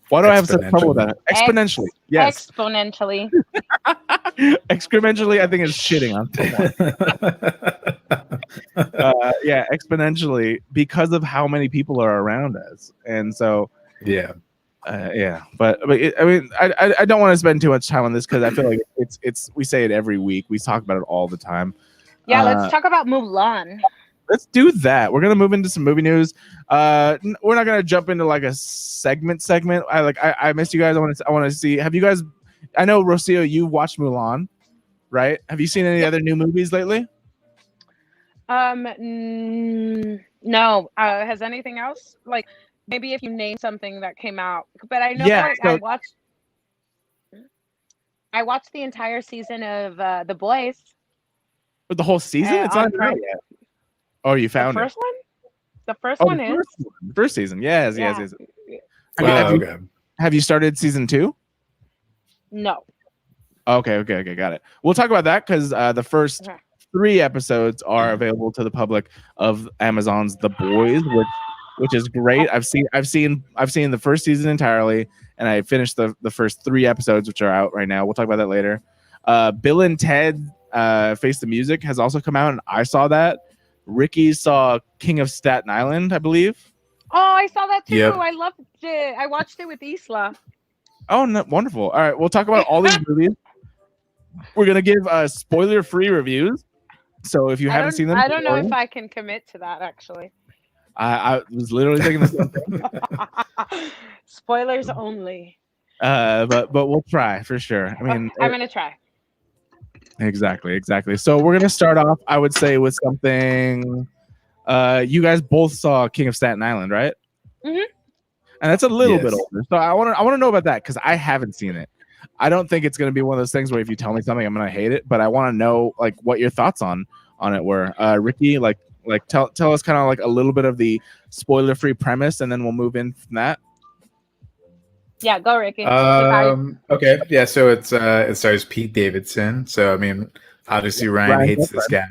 Why do I have such trouble with that? Exponentially. Yes. Exponentially. Excrementally, I think is shitting on someone. Yeah, exponentially because of how many people are around us, and so yeah. But I don't want to spend too much time on this because I feel like it's we say it every week. We talk about it all the time. Yeah, let's talk about Mulan. Let's do that. We're gonna move into some movie news. We're not gonna jump into like a segment. I miss you guys. I want to see. Have you guys? I know Rocio, you watched Mulan, right? Have you seen any other new movies lately? No. Has anything else? Like maybe if you name something that came out, but I know I watched the entire season of The Boys. But the whole season? It's not out yet. Oh, you found the first one? The first one is first season. Yes. Have you started season 2? No. Okay, got it. We'll talk about that because the first 3 episodes are available to the public of Amazon's The Boys, which is great. I've seen the first season entirely, and I finished the first 3 episodes, which are out right now. We'll talk about that later. Bill and Ted Face the Music has also come out, and I saw that. Ricky saw King of Staten Island, I believe. Oh, I saw that too. Yep. I loved it. I watched it with Isla. Oh, no, wonderful. All right, we'll talk about all these movies. We're going to give spoiler-free reviews. So if you haven't seen them... I don't know if I can commit to that, actually. I was literally thinking the same thing. Spoilers only. But we'll try, for sure. I mean... I'm going to try. Exactly. So we're going to start off, I would say, with something... you guys both saw King of Staten Island, right? Mm-hmm. And that's a little bit older. So I want to know about that because I haven't seen it. I don't think it's going to be one of those things where if you tell me something, I'm going to hate it. But I want to know like what your thoughts on it were. Ricky, like tell us kind of like a little bit of the spoiler-free premise, and then we'll move in from that. Yeah, go Ricky. Okay. Yeah. So it stars Pete Davidson. So I mean, obviously Ryan hates this guy.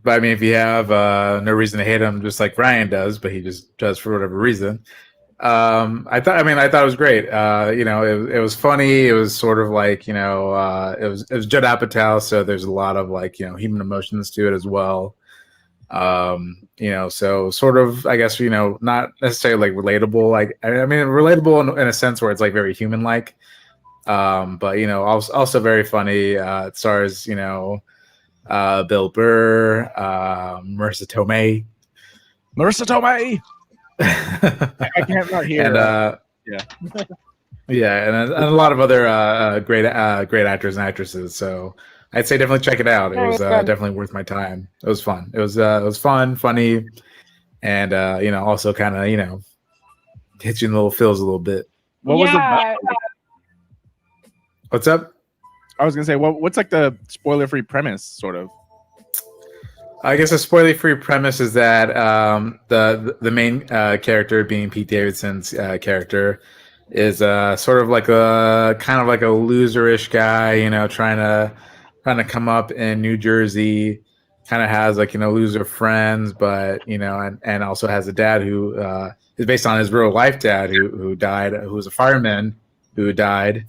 But I mean, if you have no reason to hate him, just like Ryan does, but he just does for whatever reason. I thought it was great. It was funny. It was sort of like it was Judd Apatow, so there's a lot of like human emotions to it as well. So sort of, I guess, not necessarily like relatable. Like, I mean, relatable in a sense where it's like very human like. But also very funny. It stars, Bill Burr, Marissa Tomei. Marissa Tomei. I can't not hear. And yeah. Yeah, and a lot of other great actors and actresses. So I'd say definitely check it out. It was definitely worth my time. It was fun. It was fun, funny, and also kind of hits you in the little feels a little bit. What was the? What's up? I was gonna say, what's like the spoiler-free premise, sort of? I guess a spoiler-free premise is that the main character, being Pete Davidson's character, is sort of like a kind of like a loserish guy, trying to come up in New Jersey. Kind of has like loser friends, but and also has a dad who is based on his real life dad who died, who was a fireman who died.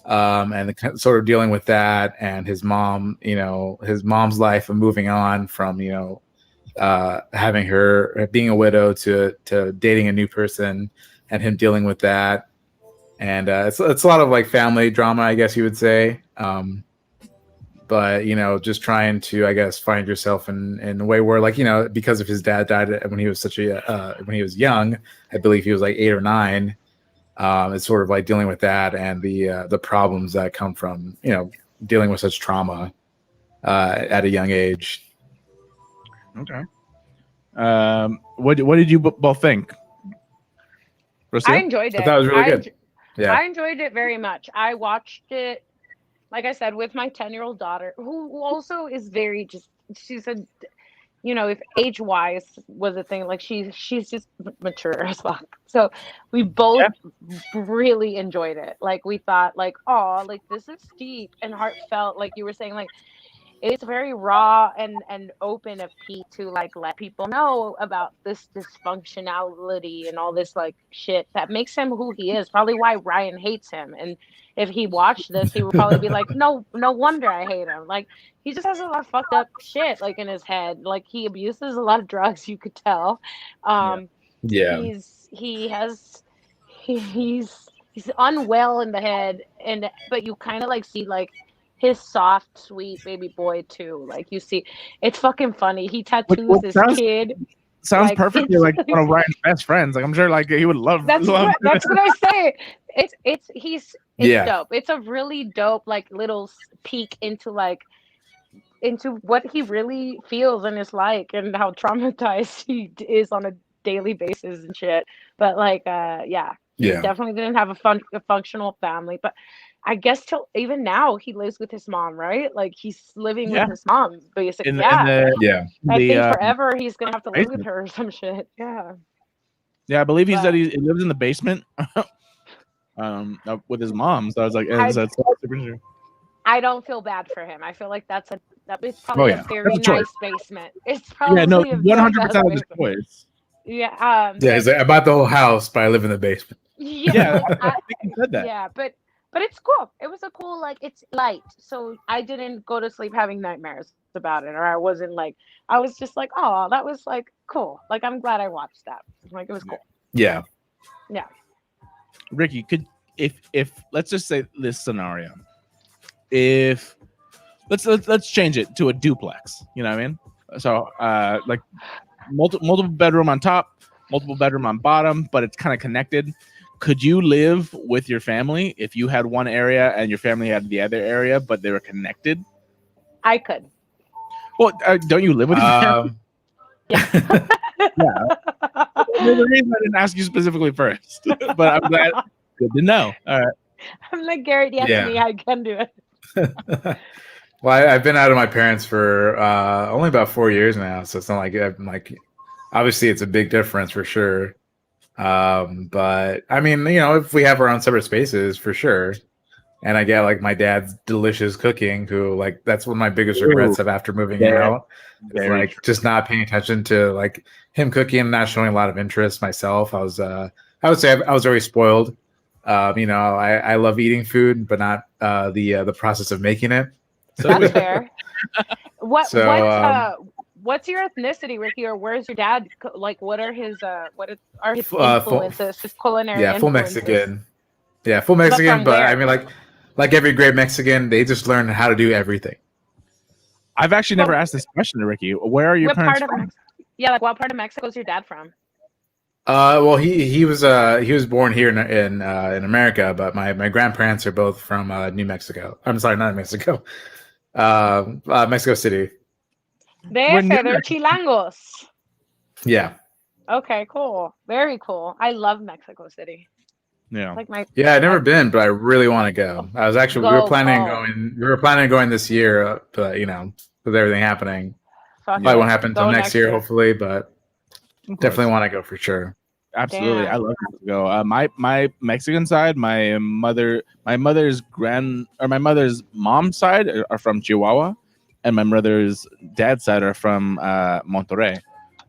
And sort of dealing with that, and his mom, his mom's life of moving on from, having her being a widow to dating a new person, and him dealing with that. And it's a lot of like family drama, I guess you would say. But just trying to, I guess, find yourself in a way where, like, because of his dad died when he was when he was young, I believe he was like 8 or 9. It's sort of like dealing with that and the problems that come from dealing with such trauma at a young age. Okay. What did you both think? I enjoyed it. I thought it was really good. Yeah, I enjoyed it very much. I watched it, like I said, with my 10-year-old daughter, who also is very she's a. If age-wise was a thing, like she's just mature as fuck. So we both really enjoyed it. Like, we thought, like, oh, like, this is deep and heartfelt. Like you were saying, like, it's very raw and open of Pete to like let people know about this dysfunctionality and all this like shit that makes him who he is. Probably why Ryan hates him. And if he watched this, he would probably be like, no wonder I hate him. Like, he just has a lot of fucked up shit like in his head. Like, he abuses a lot of drugs, you could tell. He's unwell in the head, but you kind of like see like his soft, sweet baby boy too. Like, you see, it's fucking funny. He tattoos this kid. Sounds like, perfectly like one of Ryan's best friends. Like, I'm sure like he would love. That's what I say. It's yeah. dope. It's a really dope like little peek into what he really feels and is like, and how traumatized he is on a daily basis and shit. But like, he definitely didn't have a functional family. But I guess till even now he lives with his mom, right? Like, he's living with his mom, basically. I think forever he's gonna have to live with her or some shit. Yeah. Yeah, I believe he said he lives in the basement, with his mom. So I was like, that's super true. I don't feel bad for him. I feel like it's probably a very nice basement. It's probably 100% of his choice. Yeah. He's like, I bought the whole house, but I live in the basement. Yeah, I think he said that. Yeah, but it's cool. It was a cool, like, it's light. So I didn't go to sleep having nightmares about it, or I wasn't like, I was just like, oh, that was like cool. Like, I'm glad I watched that. Like, it was cool. Yeah. Yeah. Ricky, if let's just say this scenario, if let's change it to a duplex. You know what I mean? So like multiple bedroom on top, multiple bedroom on bottom, but it's kind of connected. Could you live with your family if you had one area and your family had the other area, but they were connected? I could. Well, don't you live with your family? Yeah. There's a reason I didn't ask you specifically first, but I'm glad. Good to know. All right. I'm like, Garrett, yes, me, I can do it. Well, I've been out of my parents for only about 4 years now, so it's not like I'm like. Obviously, it's a big difference for sure. But I mean, if we have our own separate spaces, for sure. and I get like my dad's delicious cooking. Who like that's one of my biggest regrets of after moving out. Is like just not paying attention to like him cooking and not showing a lot of interest myself. I would say I was very spoiled. I love eating food, but not the process of making it. That's fair. What's your ethnicity, Ricky, or where's your dad? Like, what are his influences? His culinary full influences? Mexican. Yeah, full Mexican. But I mean, like every great Mexican, they just learn how to do everything. I've actually never asked this question to Ricky. Where are your parents from? Yeah, like what part of Mexico is your dad from? Well, he was born here in America, but my grandparents are both from New Mexico. I'm sorry, not Mexico. Mexico City. They're chilangos. Yeah. Okay, cool. Very cool. I love Mexico City. Yeah. Like I've never been, but I really want to go. I was actually we were planning on going this year, but with everything happening, probably won't happen until next year, hopefully. But definitely want to go for sure. Absolutely, I love Mexico. My Mexican side, my mother's mom's side are from Chihuahua, and my mother's dad's side are from Monterrey.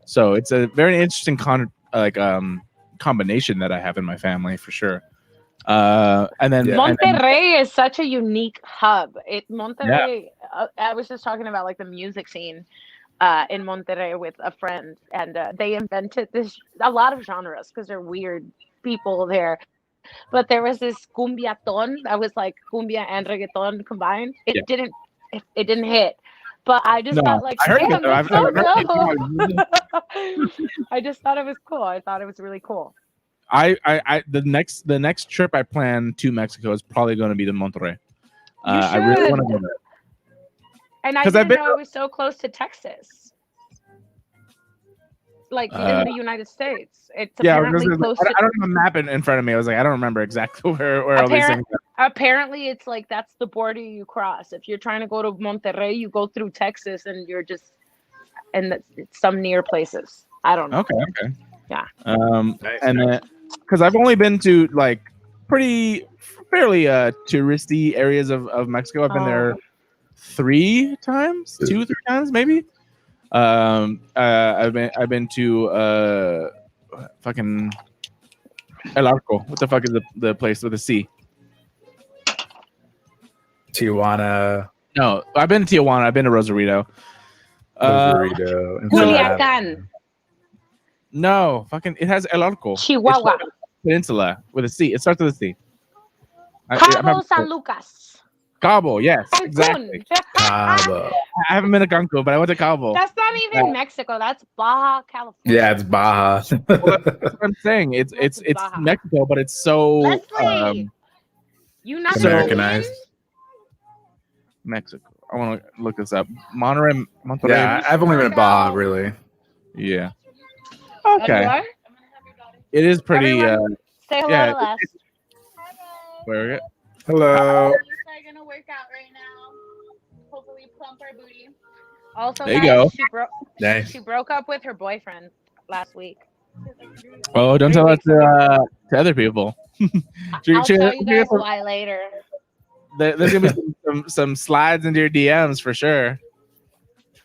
So it's a very interesting combination that I have in my family for sure. And then Monterrey is such a unique hub. Monterrey. Yeah. I was just talking about like the music scene in Monterrey with a friend, and they invented a lot of genres because they're weird people there. But there was this cumbiaton that was like cumbia and reggaeton combined. It didn't hit. But I just thought like, damn, that's so dope. I just thought it was cool. I thought it was really cool. The next trip I plan to Mexico is probably going to be to Monterrey. I really want to go there. And I didn't know it was so close to Texas. Like in the United States. It's apparently close to... I don't have a map in front of me. I was like, I don't remember exactly where all these things are. Apparently, it's like that's the border you cross. If you're trying to go to Monterrey, you go through Texas and you're just... And it's some near places. I don't know. Okay. Yeah. Nice, and because I've only been to like fairly touristy areas of Mexico. I've been there 2-3 times maybe. I've been to fucking El Arco. What the fuck is the place with the sea? Tijuana. No, I've been to Tijuana. I've been to Rosarito. Culiacan. No, fucking it has El Arco. Chihuahua. Peninsula with a C. It starts with a C. Cabo San Lucas. Cabo, yes, exactly. Cabo. I haven't been to Cancun, but I went to Cabo. That's not even Mexico. That's Baja California. Yeah, it's Baja. That's what I'm saying. It's Mexico, but it's so you not Americanized. Mexico. I want to look this up. Monterrey. Yeah, I've only been to Baja, really. Yeah. Okay. It is pretty. Say hello to us. Where is it? Hello. We're gonna work out right now. Hopefully, plump our booty. Also, there you go. Nice. She broke up with her boyfriend last week. Oh, don't tell that to other people. I'll tell you guys why later. There's gonna be some slides into your DMs for sure.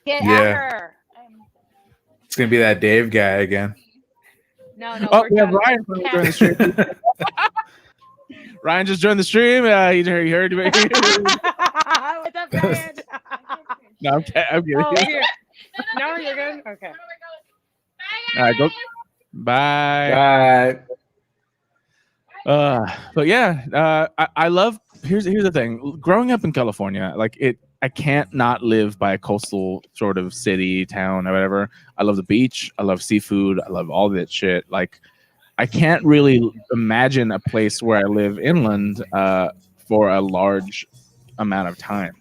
Get at her. It's gonna be that Dave guy again. No. Oh, we have Ryan join the stream. Ryan just joined the stream. He heard. What's up, Ryan? No, I'm kidding. Oh, no, you're good. Okay. All right, go. Bye. But yeah, I love. Here's the thing. Growing up in California, I can't not live by a coastal sort of city, town, or whatever. I love the beach. I love seafood. I love all that shit. Like, I can't really imagine a place where I live inland for a large amount of time.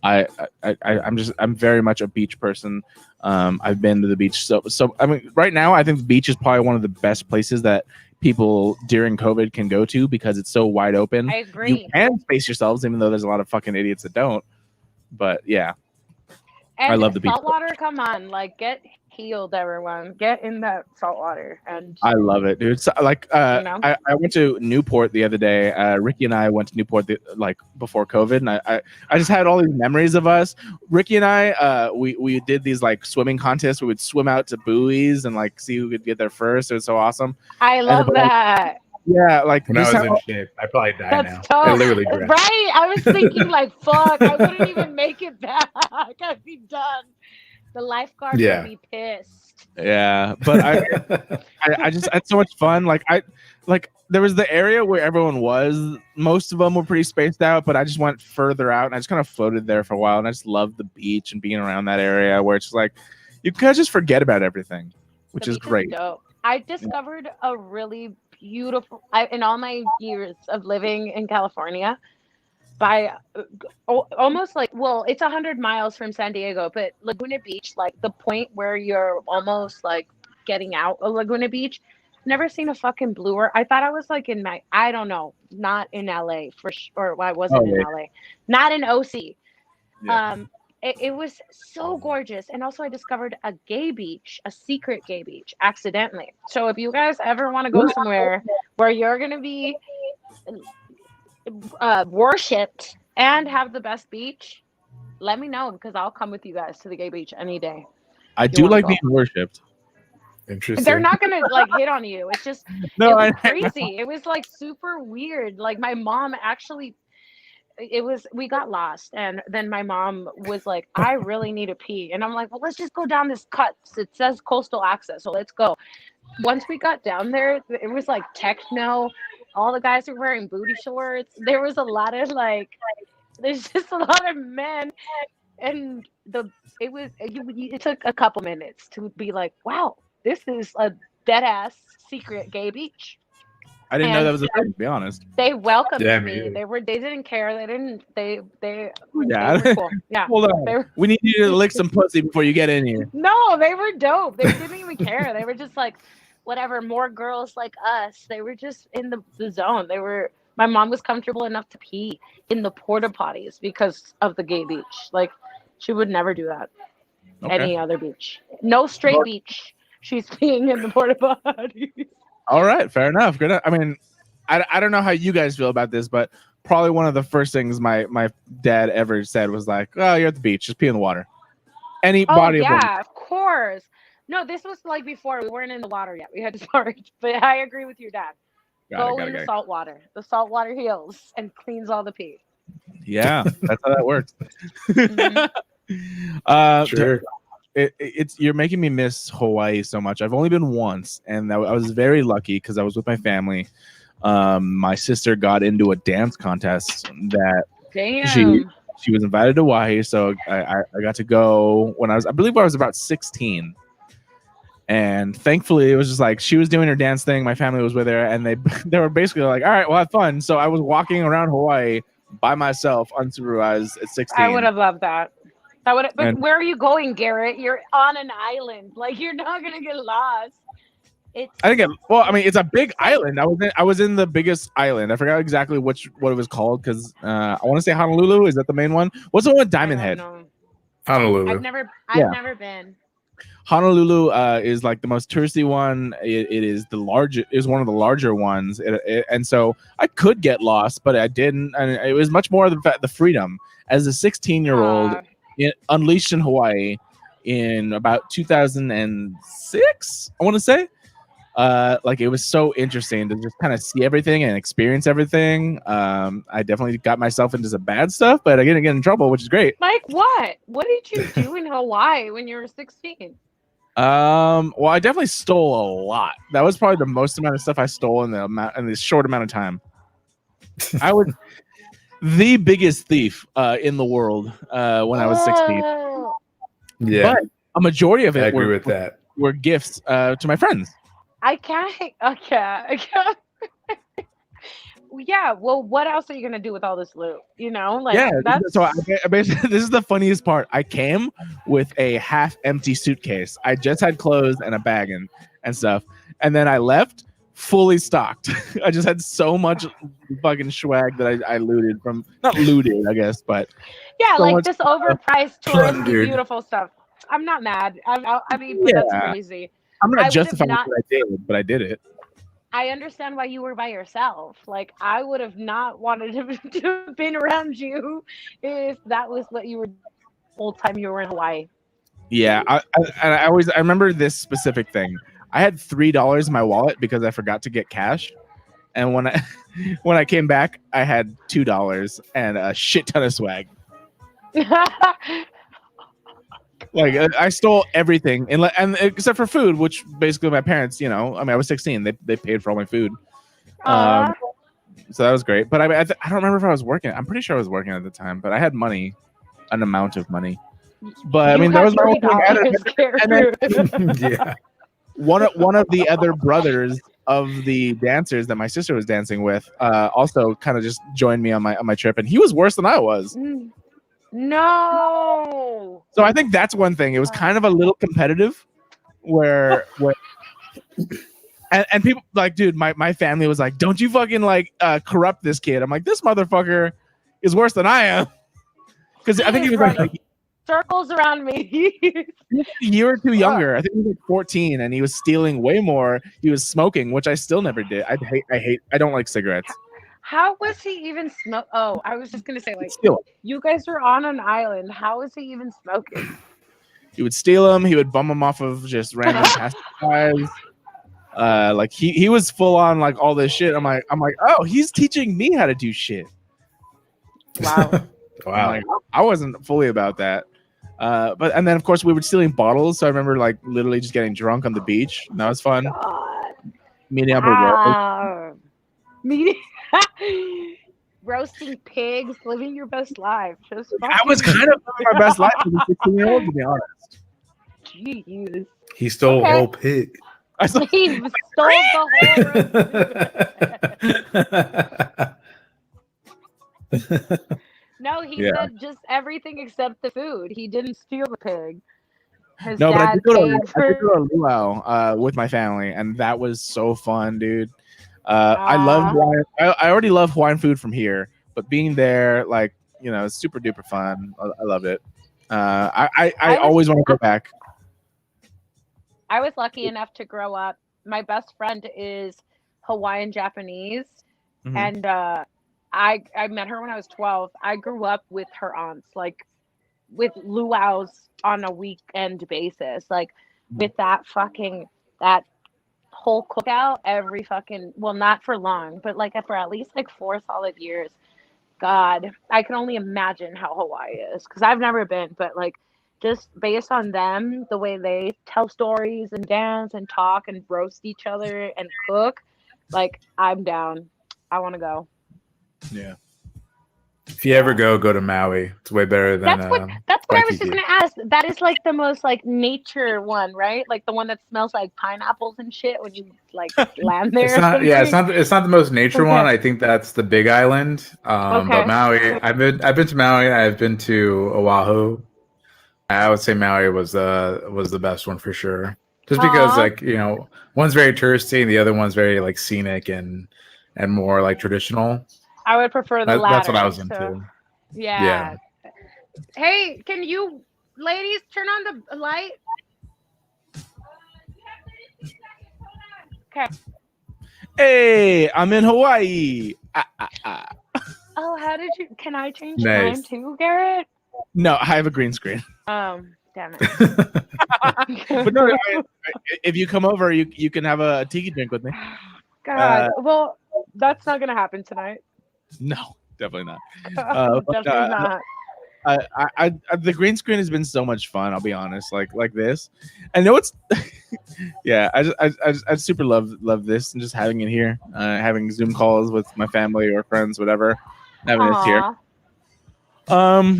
I'm very much a beach person. I've been to the beach. So I mean, right now, I think the beach is probably one of the best places that people during COVID can go to because it's so wide open. I agree. You can space yourselves, even though there's a lot of fucking idiots that don't. But yeah, and I love the beach. Saltwater, come on, like get healed, everyone. Get in that salt water. And, I love it, dude. So, like, you know, I went to Newport the other day. Ricky and I went to Newport like before COVID, and I just had all these memories of us. Ricky and I, we did these like swimming contests. We would swim out to buoys and like see who could get there first. It was so awesome. I love then, that. Yeah, like When I this was how- in shape, I probably die That's now. tough. I literally drowned. Right? I was thinking, like, fuck, I wouldn't even make it back. I'd be done. The lifeguard Yeah. would be pissed. yeah, but I just had so much fun. Like there was the area where everyone was. Most of them were pretty spaced out, but I just went further out and I just kind of floated there for a while. And I just loved the beach and being around that area where it's like you kind of just forget about everything, which The is beach great. dope. I discovered a really beautiful, in all my years of living in California, by almost like, well, it's 100 miles from San Diego, but Laguna Beach, like the point where you're almost like getting out of Laguna Beach, never seen a fucking bluer. I thought I was like in my, I don't know, not in LA for sure. Well, I wasn't in LA, not in OC. Yeah. It was so gorgeous. And also I discovered a gay beach, a secret gay beach, accidentally. So if you guys ever want to go somewhere where you're going to be worshipped and have the best beach, let me know because I'll come with you guys to the gay beach any day. I do wanna like go. being worshipped. Interesting. They're not gonna like hit on you. It's just No, it was I crazy. It was like super weird. Like my mom actually, we got lost, and then my mom was like, I really need to pee, and I'm like, well, let's just go down this cut. It says coastal access, so let's go. Once we got down there, it was like techno. All the guys were wearing booty shorts. There was a lot of like, there's just a lot of men, and it took a couple minutes to be like, wow, this is a dead ass secret gay beach. I didn't know And that was a thing, to be honest. They welcomed Yeah, me. me either. They didn't care. They Yeah. were cool. Yeah. Hold on. They were, We need you to lick some pussy before you get in here. no, they were dope. They didn't even care. They were just like, whatever, more girls like us. They were just in the zone. My mom was comfortable enough to pee in the porta potties because of the gay beach. Like, she would never do that. Okay. Any other beach. No straight beach. She's peeing in the porta potties. All right, fair enough. Good. I mean, I don't know how you guys feel about this, but probably one of the first things my dad ever said was like, "Oh, you're at the beach, just pee in the water." Any body of water. Yeah, of course. No, this was like before. We weren't in the water yet. We had to start. But I agree with your dad. Go in the salt water. The salt water heals and cleans all the pee. Yeah, that's how that works. Mhm. Sure. It's you're making me miss Hawaii so much. I've only been once, and I was very lucky because I was with my family. My sister got into a dance contest that Damn. she was invited to Hawaii, so I got to go when I believe I was about 16. And thankfully, it was just like she was doing her dance thing. My family was with her, and they were basically like, "All right, well, have fun." So I was walking around Hawaii by myself, unsupervised at 16. I would have loved that. But And- where are you going, Garrett? You're on an island. Like, you're not gonna get lost. I think I mean, it's a big island. I was in the biggest island. I forgot exactly what it was called because I want to say Honolulu. Is that the main one? What's the one with Diamond Head? Honolulu. I've never been. Honolulu is like the most touristy one. It is the largest. Is one of the larger ones, and so I could get lost, but I didn't. And it was much more the freedom as a 16-year-old unleashed in Hawaii in about 2006. I want to say. Like it was so interesting to just kind of see everything and experience everything. I definitely got myself into some bad stuff, but I didn't get in trouble, which is great. Like what? What did you do in Hawaii when you were 16? Well, I definitely stole a lot. That was probably the most amount of stuff I stole in this short amount of time. I was the biggest thief in the world when I was 16. Oh. Yeah, But a majority of I it agree with that. were gifts to my friends. I can't. Okay. Yeah. Well, what else are you gonna do with all this loot? You know, like that's. So I basically, this is the funniest part. I came with a half-empty suitcase. I just had clothes and a bag and stuff, and then I left fully stocked. I just had so much fucking swag that I looted from. Not looted, I guess, but Yeah, so like much this overpriced touristy plundered. beautiful stuff. I'm not mad. I mean, but that's Yeah. crazy. I'm I not would have justifying not. what I did, but I did it. I understand why you were by yourself. Like I would have not wanted to have been around you if that was what you were the whole time you were in Hawaii. Yeah, I remember this specific thing. I had $3 in my wallet because I forgot to get cash, and when I when I came back, I had $2 and a shit ton of swag. Like I stole everything, and except for food, which basically my parents, I mean, I was 16, they paid for all my food, Aw. so that was great. But I don't remember if I was working. I'm pretty sure I was working at the time, but I had money, an amount of money. But I You mean, that had was my whole $3, thing. And then Yeah. one of the other brothers of the dancers that my sister was dancing with also kind of just joined me on my trip, and he was worse than I was. No. So I think that's one thing. It was kind of a little competitive, where and people like, dude, my family was like, don't you fucking like corrupt this kid. I'm like, this motherfucker is worse than I am, because I think he was like circles around me. a year or two younger. I think he was like 14, and he was stealing way more. He was smoking, which I still never did. I don't like cigarettes. How was he even smoke? Oh, I was just gonna say, like, Steal 'em. you guys were on an island. How was he even smoking? He would steal them. He would bum them off of just random passersby. Like he was full on like all this shit. I'm like, oh, he's teaching me how to do shit. Wow. Wow. Like, I wasn't fully about that. And then of course we were stealing bottles. So I remember like literally just getting drunk on the beach. And that was fun. God. Meeting up with Rose. Wow. Meeting, roasting pigs, living your best life. Just I was kind of living my best life as a 16-year-old, to be honest. Jeez. He stole Okay. a whole pig. He stole the whole. No, he said just everything except the food. He didn't steal the pig. His No, but I dad did go paid to for. a luau with my family, and that was so fun, dude. I love Hawaiian. I already love Hawaiian food from here, but being there, like, it's super duper fun. I love it. I always want to go back. I was lucky enough to grow up. My best friend is Hawaiian Japanese, Mhm. and I met her when I was 12. I grew up with her aunts, like with luau's on a weekend basis, like with that whole cookout every fucking, well, not for long, but like for at least like 4 solid years. God, I can only imagine how Hawaii is, because I've never been, but like just based on them, the way they tell stories and dance and talk and roast each other and cook, like I'm down. I want to go. Yeah. If you ever go to Maui. It's way better than That's what I was just Waikiki. gonna ask. That is like the most like nature one, right? Like the one that smells like pineapples and shit when you like land there. It's not. Yeah, it's not the most nature one. I think that's the Big Island. But Maui, I've been to Maui. I've been to Oahu. I would say Maui was the best one for sure. Just because like one's very touristy and the other one's very like scenic and more like traditional. I would prefer the latter. That's what I was into. So, yeah. Hey, can you ladies turn on the light? Okay. Hey, I'm in Hawaii. Oh, how did you? Can I change Nice. time too, Garrett? No, I have a green screen. Damn it. But no, if you come over, you can have a tiki drink with me. God, well, that's not gonna happen tonight. No, definitely not. Definitely not. The green screen has been so much fun. I'll be honest, like this. I know it's, yeah. I super love this and just having it here, having Zoom calls with my family or friends, whatever. Having this here. I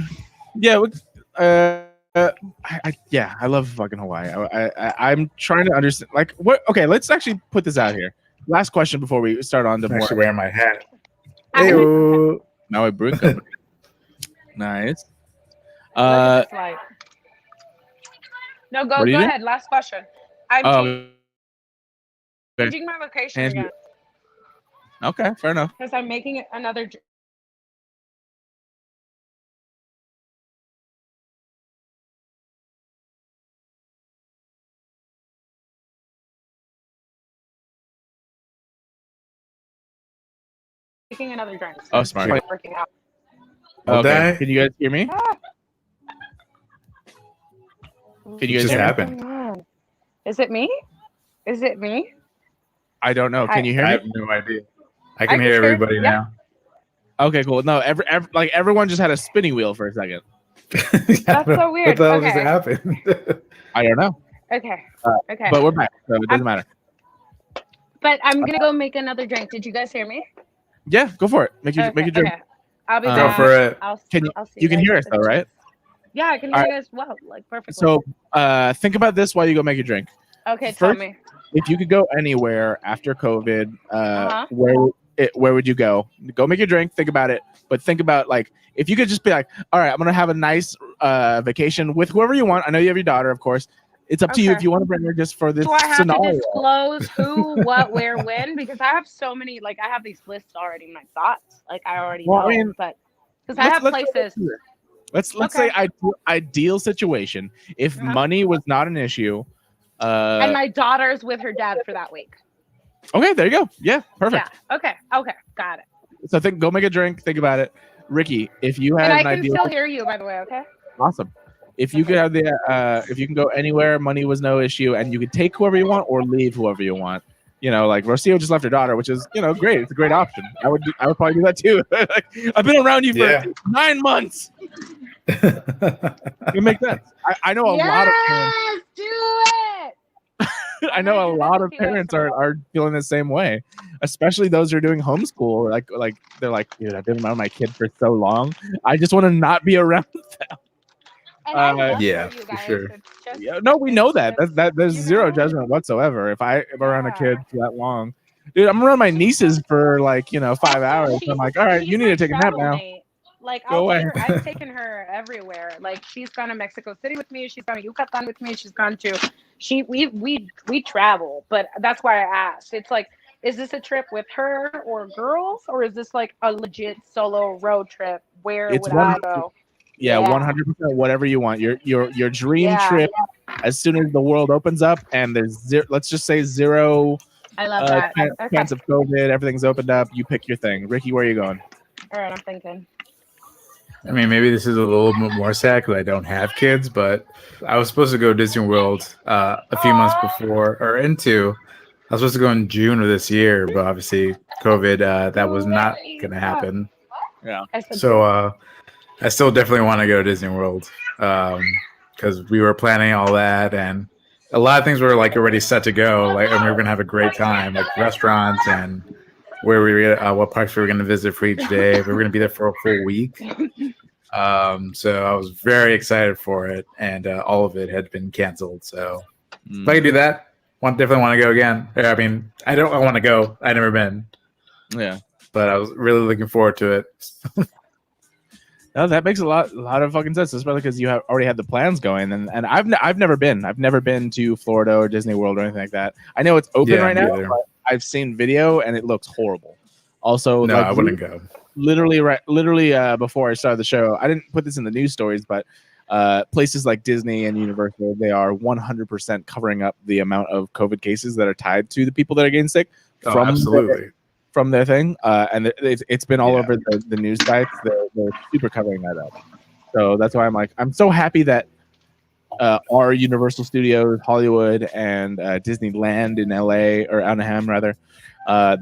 love fucking Hawaii. I'm trying to understand, like, what. Okay, let's actually put this out here. Last question before we start on to I'm more. actually wearing my hat. Hey-o. Now I brew company. Nice. No, go What are you doing? ahead. Last question. I'm Okay. changing my location again Okay, fair enough. because I'm making another making another drink. So Oh, it's smart. not working out. Okay. Can you guys hear me? Ah. Can you guys just hear me? happened? Is it me? Is it me? I don't know. Can you hear I me? have no idea. I can can hear hear. everybody Yep. now. Okay, cool. No, like everyone just had a spinning wheel for a second. That's so weird. What the hell Okay. just happened? I don't know. Okay. Okay. But we're back, so it doesn't matter. But I'm gonna go make another drink. Did you guys hear me? Yeah, go for it. Make your drink. Okay. I'll be Go back. for it. I'll Can see you can guys hear at us the though, drink. right? Yeah, I can hear you guys well, like perfectly. So think about this while you go make your drink. Okay, tell me. If you could go anywhere after COVID, Uh-huh. where would you go? Go make your drink. Think about it, but think about like if you could just be like, all right, I'm gonna have a nice vacation with whoever you want. I know you have your daughter, of course. It's up to you Okay. if you want to bring her just for this Do I have scenario. to disclose who, what, where, when? Because I have so many, like I have these lists already in my thoughts. Like I already know, I mean, but because I have places. Let's Okay. say ideal situation. If money was not an issue, And my daughter's with her dad for that week. okay, there you go. Yeah, perfect. Yeah. Okay. Got it. So go make a drink. Think about it, Ricky. If you had And I an can ideal, still hear you, by the way. Okay. awesome. If you could have if you can go anywhere, money was no issue, and you could take whoever you want or leave whoever you want. You know, like Rocio just left her daughter, which is great. It's a great option. I would probably do that too. Like, I've been around you for 9 months. It makes sense. I know a lot of parents. Do it. I know a lot of parents are feeling the same way, especially those who are doing homeschool. Like they're like, dude, I've been around my kid for so long. I just want to not be around them. And I love yeah, you for guys. sure. It's just, Yeah, no, we know that. There's zero know? judgment whatsoever. If I'm around a kid for that long, dude, I'm around my nieces for 5 hours. I'm like, all right, you need to take a nap now. Like, Go away. I've taken her everywhere. Like, she's gone to Mexico City with me. She's gone to Yucatan with me. She's gone to we travel, but that's why I asked. It's like, is this a trip with her or girls, or is this like a legit solo road trip? Where would I go? Yeah, 100%. Whatever you want. Your dream trip. As soon as the world opens up and there's let's just say zero. I love that. Chance of COVID. Everything's opened up. You pick your thing. Ricky, where are you going? All right, I'm thinking. I mean, maybe this is a little bit more sad because I don't have kids, but I was supposed to go to Disney World a few months before or into. I was supposed to go in June of this year, but obviously COVID, that was not going to happen. Yeah. So I still definitely want to go to Disney World because we were planning all that, and a lot of things were like already set to go. Like, and we were going to have a great time, like restaurants and where what parks we were going to visit for each day. We were going to be there for a full week. So I was very excited for it, and all of it had been canceled. So if I could do that, definitely want to go again. I mean, I want to go. I've never been. Yeah. But I was really looking forward to it. No, that makes a lot of fucking sense, especially because you already had the plans going, and I've never been. I've never been to Florida or Disney World or anything like that. I know it's open right now, but I've seen video and it looks horrible. Also, no, I wouldn't go. Literally before I started the show, I didn't put this in the news stories, but places like Disney and Universal, they are 100% covering up the amount of COVID cases that are tied to the people that are getting sick from their thing. And it's been all over the news sites. They're super covering that up. So that's why I'm so happy that our Universal Studios, Hollywood, and Disneyland in LA or Anaheim rather,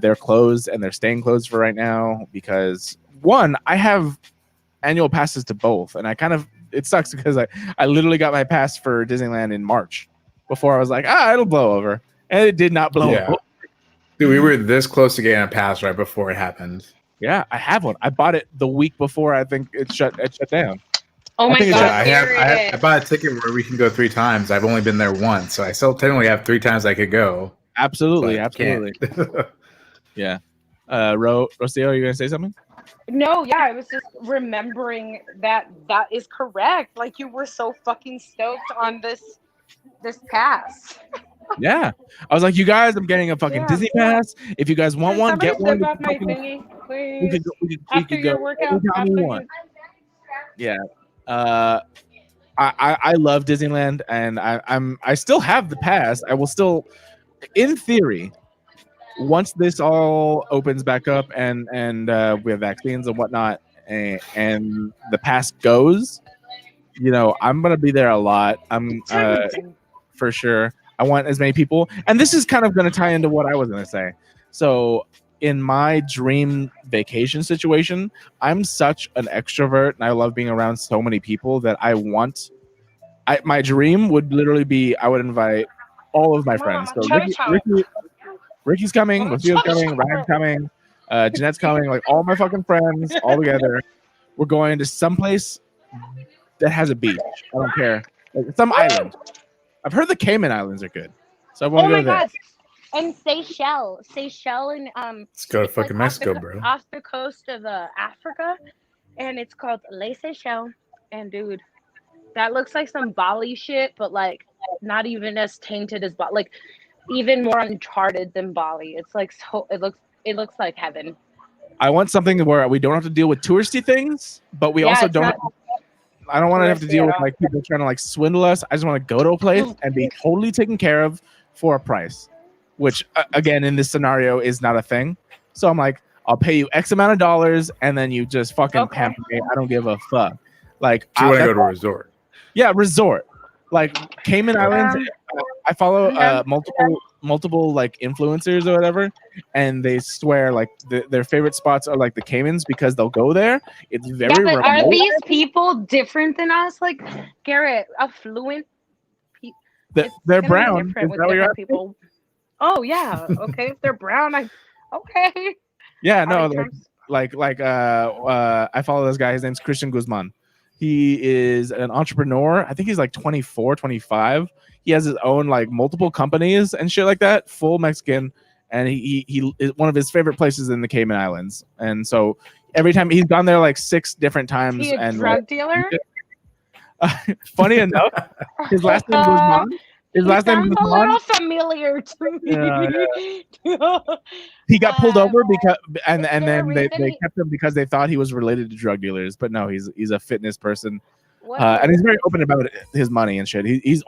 they're closed and they're staying closed for right now because one, I have annual passes to both, and it sucks because I literally got my pass for Disneyland in March before I was like, it'll blow over, and it did not blow over. Dude, we were this close to getting a pass right before it happened. Yeah, I have one. I bought it the week before I think it shut down. Oh my god! I bought a ticket where we can go 3 times. I've only been there once, so I still technically have 3 times I could go. Absolutely. Yeah. Rocio, are you gonna say something? No, yeah, I was just remembering that is correct. Like, you were so fucking stoked on this pass. Yeah, I was like, you guys, I'm getting a fucking Disney pass. If you guys want one, get one. Off my thingy, please. We After could your go workout, anytime you want. Yeah. I love Disneyland, and I still have the pass. I will still, in theory, once this all opens back up and we have vaccines and whatnot, and the pass goes, I'm gonna be there a lot. I'm for sure. I want as many people, and this is kind of gonna tie into what I was gonna say. So in my dream vacation situation, I'm such an extrovert and I love being around so many people that my dream would literally be I would invite all of my friends. So Ricky's coming, Lucia's coming, Ryan's coming, Jeanette's coming, like all my fucking friends all together. We're going to someplace that has a beach. I don't care. Like some island. I've heard the Cayman Islands are good. So I want to go there. God. And Seychelles and Let's go to fucking Mexico, bro. Off the coast of Africa, and it's called Les Seychelles. And dude, that looks like some Bali shit, but like not even as tainted as Bali, like even more uncharted than Bali. It's like it looks like heaven. I want something where we don't have to deal with touristy things, but we also don't. I don't want to have to deal with like people trying to like swindle us. I just want to go to a place and be totally taken care of for a price, which again in this scenario is not a thing. So I'm like, I'll pay you X amount of dollars, and then you just fucking pamper me. I don't give a fuck. Like, you want to go to a resort? Yeah, resort. Like Cayman Islands. I follow multiple like influencers or whatever, and they swear like their favorite spots are like the Caymans because they'll go there. It's very remote. Are these people different than us? Like Garrett, affluent people. They're brown. Is that what you're people? Oh yeah. Okay, if they're brown, okay. Yeah, no, I follow this guy. His name's Christian Guzman. He is an entrepreneur. I think he's like 24, 25. He has his own like multiple companies and shit like that. Full Mexican, and he one of his favorite places in the Cayman Islands. And so every time he's gone there like 6 different times. Is he a drug dealer? Funny enough, his last name was Guzman. His last name was a little familiar to me. Yeah. He got pulled over because and then they kept him because they thought he was related to drug dealers. But no, he's a fitness person, and he's very open about his money and shit. He's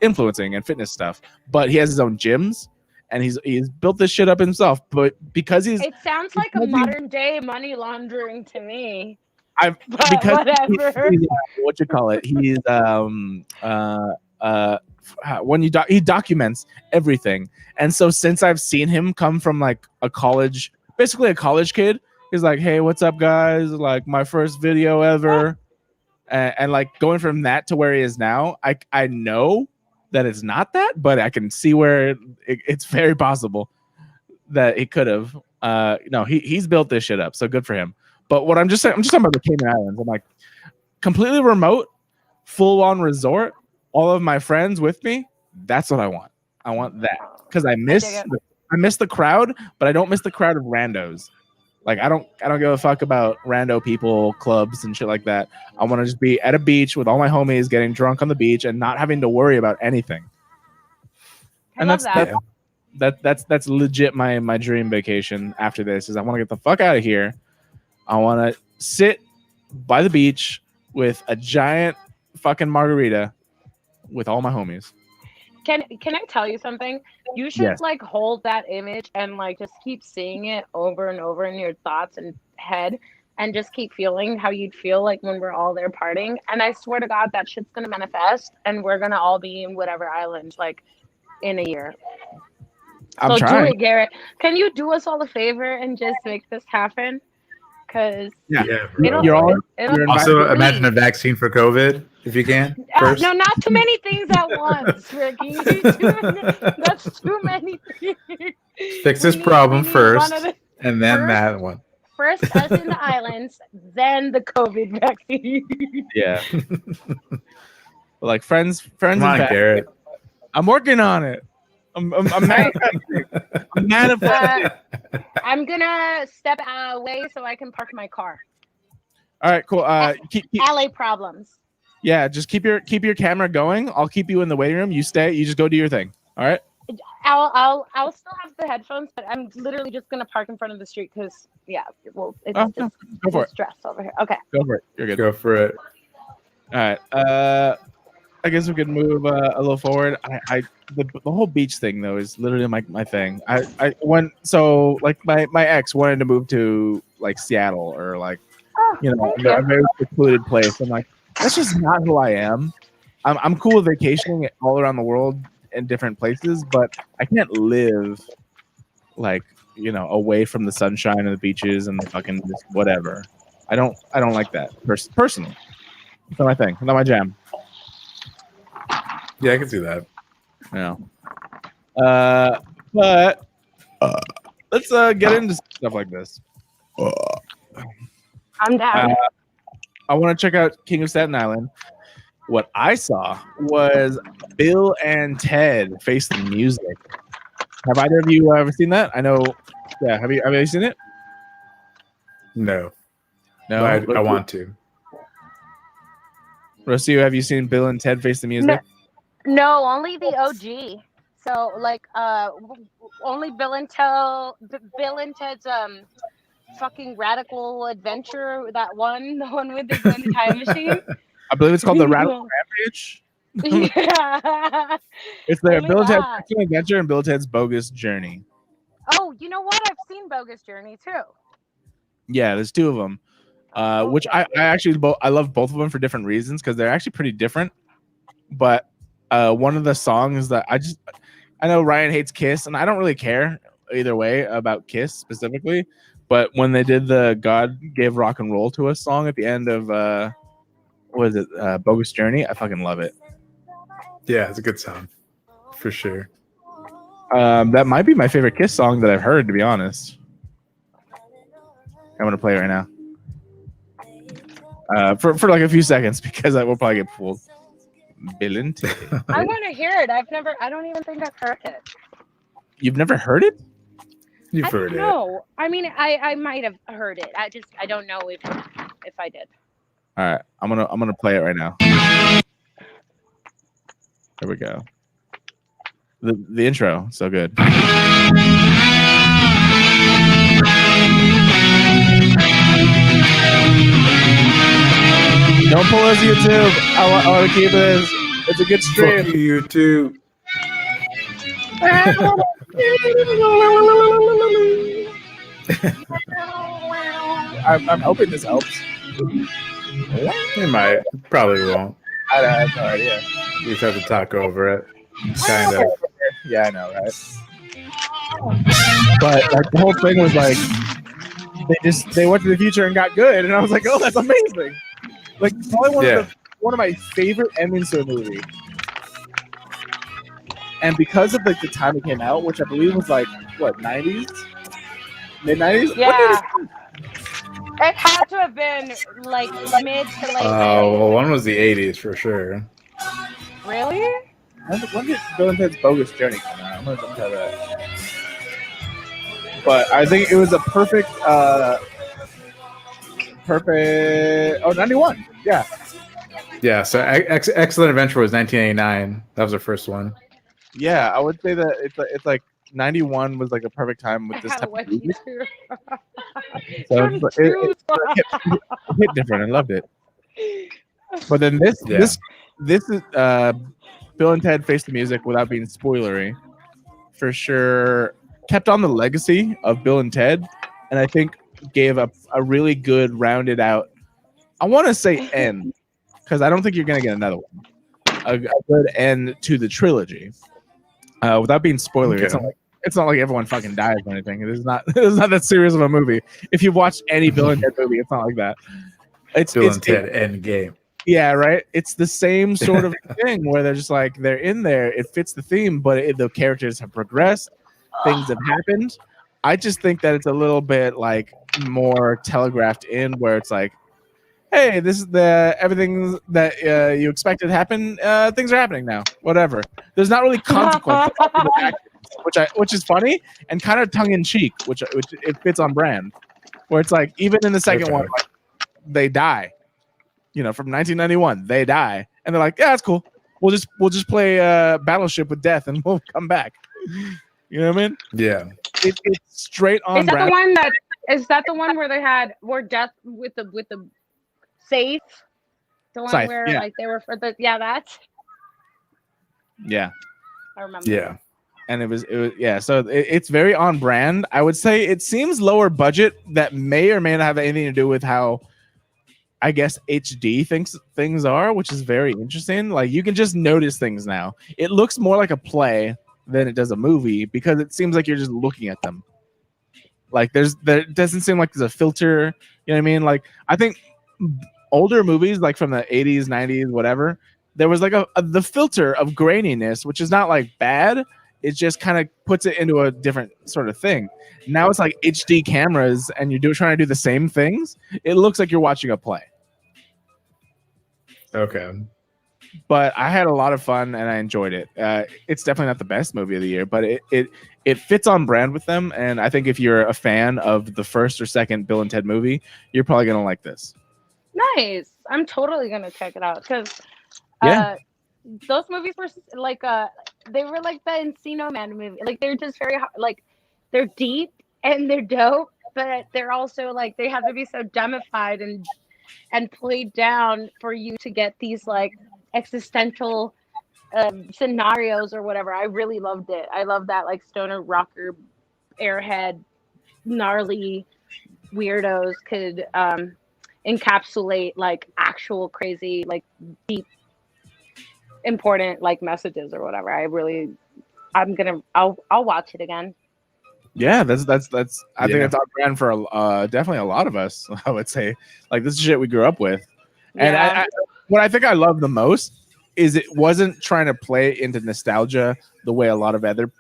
influencing and fitness stuff, but he has his own gyms. And he's built this shit up himself. But because it sounds like a modern day money laundering to me. Because he's, what you call it? He's he documents everything, and so since I've seen him come from like basically a college kid, he's like, "Hey, what's up, guys? Like my first video ever," and like going from that to where he is now, I know that it's not that, but I can see where it's very possible that it could have. No, he's built this shit up, so good for him. But what I'm just talking about the Cayman Islands. I'm like completely remote, full on resort, all of my friends with me. That's what I want. I want that because I miss the crowd, but I don't miss the crowd of randos. Like I don't give a fuck about rando people, clubs and shit like that. I want to just be at a beach with all my homies, getting drunk on the beach and not having to worry about anything. And that's legit my dream vacation after this is I want to get the fuck out of here. I want to sit by the beach with a giant fucking margarita with all my homies. Can I tell you something? You should like hold that image and like just keep seeing it over and over in your thoughts and head and just keep feeling how you'd feel like when we're all there partying. And I swear to God, that shit's going to manifest and we're going to all be in whatever island like in a year. I'm trying. Do it, Garrett. Can you do us all a favor and just make this happen? Because you're also imagine a vaccine for COVID if you can. First. No, not too many things at once, Ricky. That's too many things. Fix this problem first, and then that one. First, us in the islands, then the COVID vaccine. Yeah. Like friends. Come on, Garrett. I'm working on it. I'm manifesting. I'm gonna step away so I can park my car. All right, cool. Keep LA problems. Yeah, just keep your camera going. I'll keep you in the waiting room. You stay. You just go do your thing. All right. I'll still have the headphones, but I'm literally just gonna park in front of the street because go for it. Stress over here. Okay. Go for it. You're good. Go for it. All right. I guess we could move a little forward. The whole beach thing though is literally my thing. I went so like my ex wanted to move to like Seattle or like Oh, thank a you. very secluded place. I'm like, that's just not who I am. I'm cool with vacationing all around the world in different places, but I can't live like away from the sunshine and the beaches and the fucking just whatever. I don't like that personally. It's not my thing. Not my jam. Yeah, I can see that. Yeah. But let's get into stuff like this. I'm down. I want to check out King of Staten Island. What I saw was Bill and Ted Face the Music. Have either of you ever seen that? I know. Yeah. Have you seen it? No. No. I want to. Rocio, have you seen Bill and Ted Face the Music? No, only the OG. So like only Bill and Ted's fucking radical adventure, the one with the time machine. I believe it's called the Radical Rampage. Yeah. It's there. Only Bill and Ted's that. Action Adventure and Bill and Ted's Bogus Journey. Oh, you know what? I've seen Bogus Journey too. Yeah, there's two of them. Which I actually I love both of them for different reasons because they're actually pretty different. But one of the songs that I know Ryan hates Kiss, and I don't really care either way about Kiss specifically. But when they did the God Gave Rock and Roll to Us song at the end of what is it, Bogus Journey, I fucking love it. Yeah, it's a good song for sure. That might be my favorite Kiss song that I've heard, to be honest. I'm gonna play it right now. For like a few seconds because I will probably get fooled. Bill and Ted. I want to hear it. I don't even think I've heard it. You've never heard it? You've heard it. No, I mean I might have heard it. I don't know if I did. All right, I'm gonna play it right now. There we go. The intro, so good. Don't pull us YouTube. I want to keep this. It's a good stream. Fuck you, YouTube. I'm hoping this helps. It might. Probably won't. I have no idea. You just have to talk over it. Kind of. Yeah, I know, right? But like the whole thing was like they went to the future and got good, and I was like, oh, that's amazing. Like probably one of my favorite endings to a movie. And because of like the time it came out, which I believe was like what, 90s? Mid-90s? Yeah. It had to have been like mid to late. Well, one was the 80s for sure. Really? When did Bill and Ted's Bogus Journey come out? I'm gonna tell that. But I think it was a perfect. Oh, 91. Yeah. Yeah. So Excellent Adventure was 1989. That was the first one. Yeah, I would say that it's like 91 was like a perfect time with this type of movie. So it hit different. I loved it. But then this is Bill and Ted Face the Music, without being spoilery, for sure kept on the legacy of Bill and Ted, and I think gave a really good rounded out, I want to say end, because I don't think you're going to get another one, a good end to the trilogy. Without being spoilery, Okay. it's not like everyone fucking dies or anything. It is not that serious of a movie. If you've watched any Bill and Ted movie, it's not like that. It's Bill and Ted Endgame. Yeah, right. It's the same sort of thing where they're just like they're in there. It fits the theme, but the characters have progressed. Things have happened. I just think that it's a little bit like more telegraphed in, where it's like, hey, this is everything that you expected to happen. Things are happening now. Whatever. There's not really consequences, which is funny and kind of tongue in cheek, which it fits on brand. Where it's like even in the second one, like, they die. From 1991, they die, and they're like, yeah, that's cool. We'll just play Battleship with Death, and we'll come back. You know what I mean? Yeah. It's straight on. Is that the one where Death with the safe? The one Scythe, where yeah. like they were for the Yeah. I remember. Yeah. And it was yeah. So it's very on brand. I would say it seems lower budget. That may or may not have anything to do with how, I guess, HD things are, which is very interesting. Like you can just notice things now. It looks more like a play than it does a movie because it seems like you're just looking at them. Like there doesn't seem like there's a filter. You know what I mean? Like I think older movies, like from the 80s, 90s, whatever, there was like the filter of graininess, which is not like bad. It just kind of puts it into a different sort of thing. Now it's like HD cameras, and you're trying to do the same things. It looks like you're watching a play. Okay. But I had a lot of fun and I enjoyed it. It's definitely not the best movie of the year, but it fits on brand with them. And I think if you're a fan of the first or second Bill and Ted movie, you're probably gonna like this. Nice. I'm totally gonna check it out because Yeah. those movies were like they were like the Encino Man movie. Like they're just very like they're deep and they're dope, but they're also like they have to be so dumbified and played down for you to get these like existential scenarios or whatever. I really loved it. I love that like stoner rocker airhead gnarly weirdos could encapsulate like actual crazy like deep important like messages or whatever. I'll watch it again. Yeah, that's I think that's on brand for definitely a lot of us. I would say like this is shit we grew up with. And Yeah. what I think I love the most is it wasn't trying to play into nostalgia the way a lot of other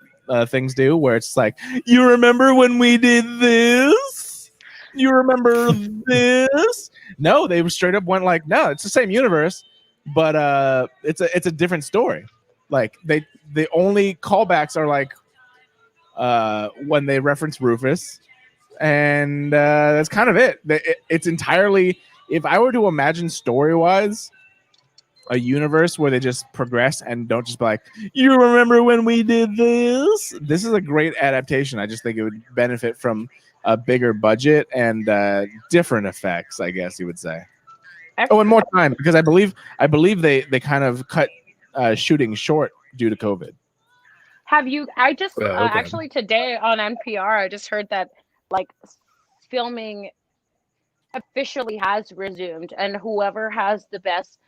things do, where it's like, you remember when we did this? You remember this? No, they straight up went like, no, it's the same universe, but it's a different story. Like the only callbacks are like when they reference Rufus, and that's kind of it. It's entirely, if I were to imagine story-wise a universe where they just progress and don't just be like, you remember when we did this? This is a great adaptation. I just think it would benefit from a bigger budget and different effects, I guess you would say. Oh, and more time, because I believe they kind of cut shooting short due to COVID. Have you? I just okay. actually today on NPR, I just heard that like filming officially has resumed, and whoever has the best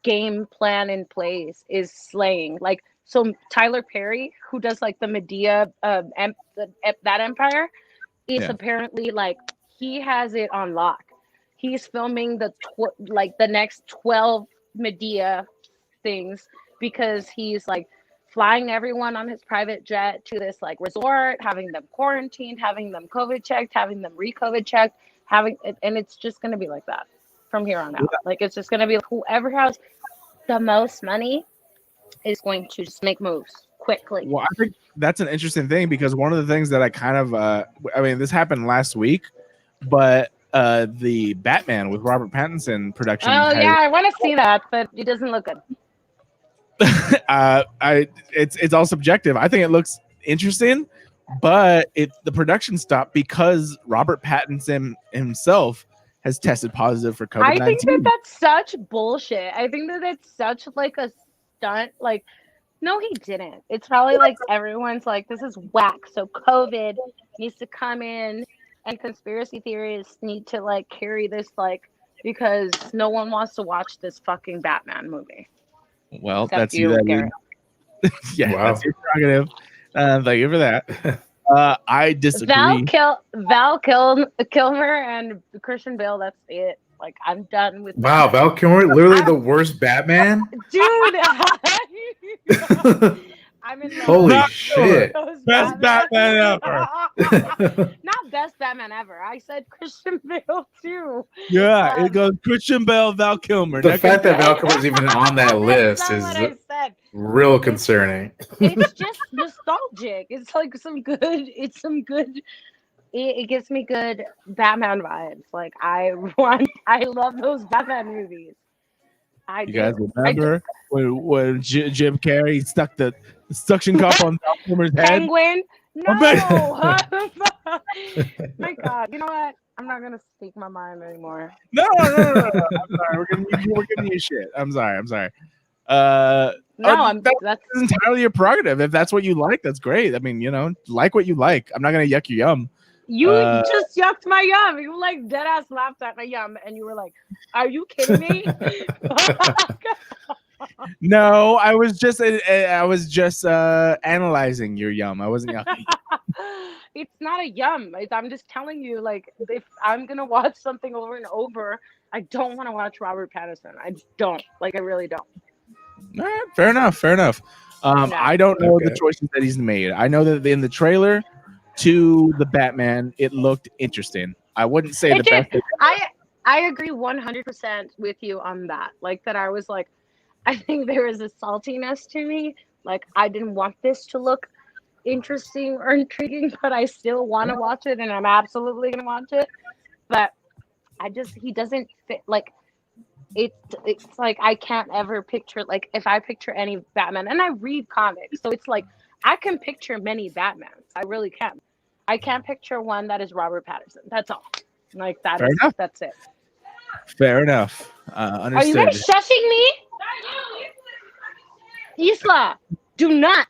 game plan in place is slaying. Like so, Tyler Perry, who does like the Medea, that Empire, is apparently like he has it on lock. He's filming the next 12 Medea things because he's like flying everyone on his private jet to this like resort, having them quarantined, having them COVID checked, having them re-COVID checked, and it's just going to be like that from here on out. Like it's just going to be whoever has the most money is going to just make moves quickly. Well, I think that's an interesting thing because one of the things that I kind of, I mean, this happened last week, but the Batman with Robert Pattinson production. Oh yeah, I want to see that, but it doesn't look good. It's all subjective. I think it looks interesting, but the production stopped because Robert Pattinson himself has tested positive for COVID-19. I think that that's such bullshit. I think that it's such like a stunt. Like, no, he didn't. It's probably like everyone's like, this is whack. So COVID needs to come in, and conspiracy theorists need to like carry this like because no one wants to watch this fucking Batman movie. Well, Except that's you, Garrett. Yeah, wow. That's your prerogative. Thank you for that. I disagree. Val Kilmer and Christian Bale. That's it. Like I'm done with. Wow, Val Kilmer, literally the worst Batman, dude. I'm in love. Holy shit! Best Batman ever. Not best Batman ever. I said Christian Bale too. Yeah, it goes Christian Bale, Val Kilmer. The fact that Val Kilmer is even on that list is real concerning. It's just nostalgic. It's like some good. It's some good. It gives me good Batman vibes. Like I love those Batman movies. You guys remember when Jim Carrey stuck the suction cup on Val Kilmer's head? Penguin? No. My God. You know what? I'm not gonna speak my mind anymore. No. I'm sorry. We're giving you shit. I'm sorry. No, that's that's entirely your prerogative. If that's what you like, that's great. I mean, like what you like. I'm not gonna yuck your yum. you just yucked my yum. You like dead ass laughed at my yum, and you were like, "Are you kidding me?" No, I was just analyzing your yum. I wasn't yucking. It's not a yum. I'm just telling you, like, if I'm gonna watch something over and over, I don't want to watch Robert Pattinson. I don't. Like, I really don't. All right, fair enough. No. I don't know the Okay. choices that he's made. I know that in the trailer to the Batman, it looked interesting. I wouldn't say the It did. best. I agree 100% with you on that. Like, that I was like, I think there is a saltiness to me. Like, I didn't want this to look interesting or intriguing, but I still want to watch it, and I'm absolutely gonna watch it. But he doesn't fit. Like, it's like I can't ever picture, like, if I picture any Batman, and I read comics, so it's like I can picture many Batmans. I really can. I can't picture one that is Robert Pattinson. That's all. Like, Fair enough. that's it. Fair enough. Are you Understood. guys shushing me? Isla, do not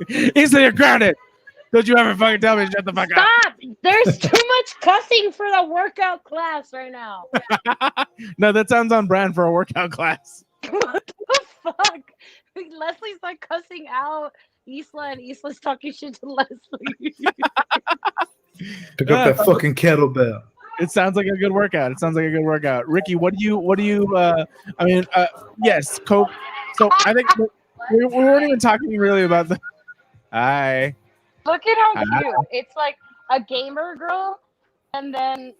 Isla, you're grounded. Don't you ever fucking tell me to shut the fuck stop. There's too much cussing for the workout class right now. up. No, that sounds on brand for a workout class. What the fuck? Leslie's like cussing out Isla, and Isla's talking shit to Leslie. Pick up that fucking kettlebell. It sounds like a good workout. Ricky, what do you yes, Cope. So I think we weren't even talking really about the Hi. Look at how cute. It's like a gamer girl and then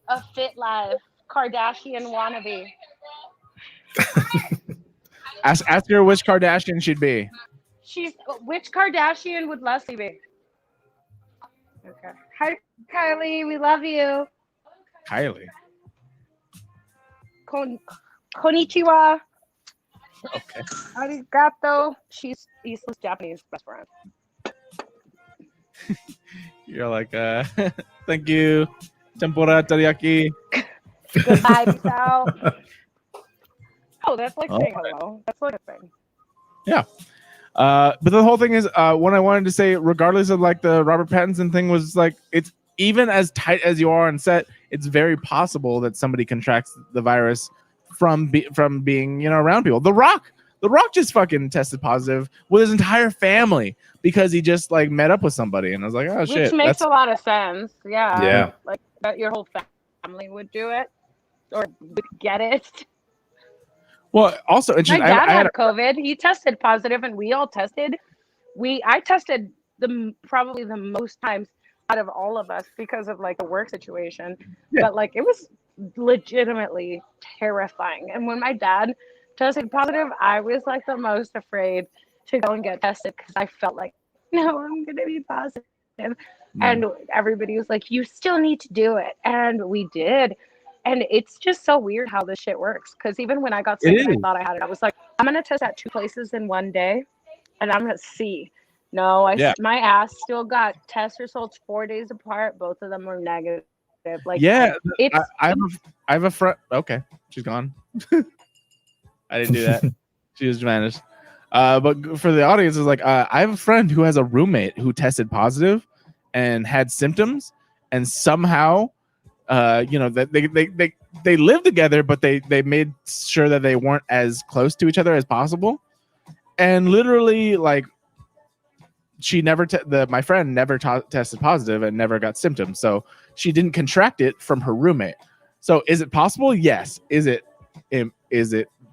a fit live Kardashian wannabe. Ask her which Kardashian she'd be. Which Kardashian would Leslie be? Okay. Hi, Kylie. We love you. Kylie. Konnichiwa. Okay. Arigato. She's Isla's Japanese best friend. You're like, thank you. Tempura teriyaki. Goodbye, peace out. Oh, that's like Oh. saying hello. That's like a thing. Yeah. But the whole thing is, what I wanted to say, regardless of like the Robert Pattinson thing, was like, it's even as tight as you are on set, it's very possible that somebody contracts the virus from being, around people. The Rock just fucking tested positive with his entire family because he just like met up with somebody, and I was like, oh shit, Which makes a lot of sense. Yeah. Yeah. Like that your whole family would do it or would get it. Well, also My interesting. dad I had had COVID. He tested positive, and we all tested. I tested probably the most times out of all of us because of like the work situation. Yeah. But like it was legitimately terrifying. And when my dad tested positive, I was like the most afraid to go and get tested because I felt like, no, I'm gonna be positive. And everybody was like, you still need to do it. And we did. And it's just so weird how this shit works. Because even when I got sick and I thought I had it, I was like, I'm going to test at 2 places in one day. And I'm going to see. No, my ass still got test results 4 days apart. Both of them were negative. Like, yeah, it's, I have a friend. Okay, she's gone. I didn't do that. She just vanished. But for the audience, is like I have a friend who has a roommate who tested positive and had symptoms, and somehow, that they lived together, but they made sure that they weren't as close to each other as possible, and literally like. She never my friend never tested positive and never got symptoms, so she didn't contract it from her roommate. So is it possible? Yes. Is it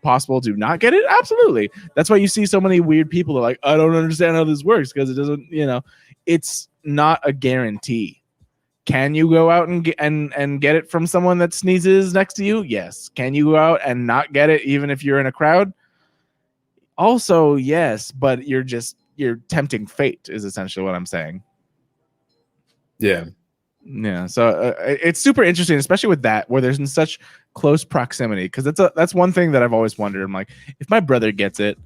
possible to not get it? Absolutely. That's why you see so many weird people that are like, I don't understand how this works because it doesn't. It's not a guarantee. Can you go out and get it from someone that sneezes next to you? Yes. Can you go out and not get it even if you're in a crowd? Also, yes, but you're tempting fate is essentially what I'm saying. Yeah. So it's super interesting, especially with that, where there's in such close proximity. Because that's one thing that I've always wondered. I'm like, if my brother gets it,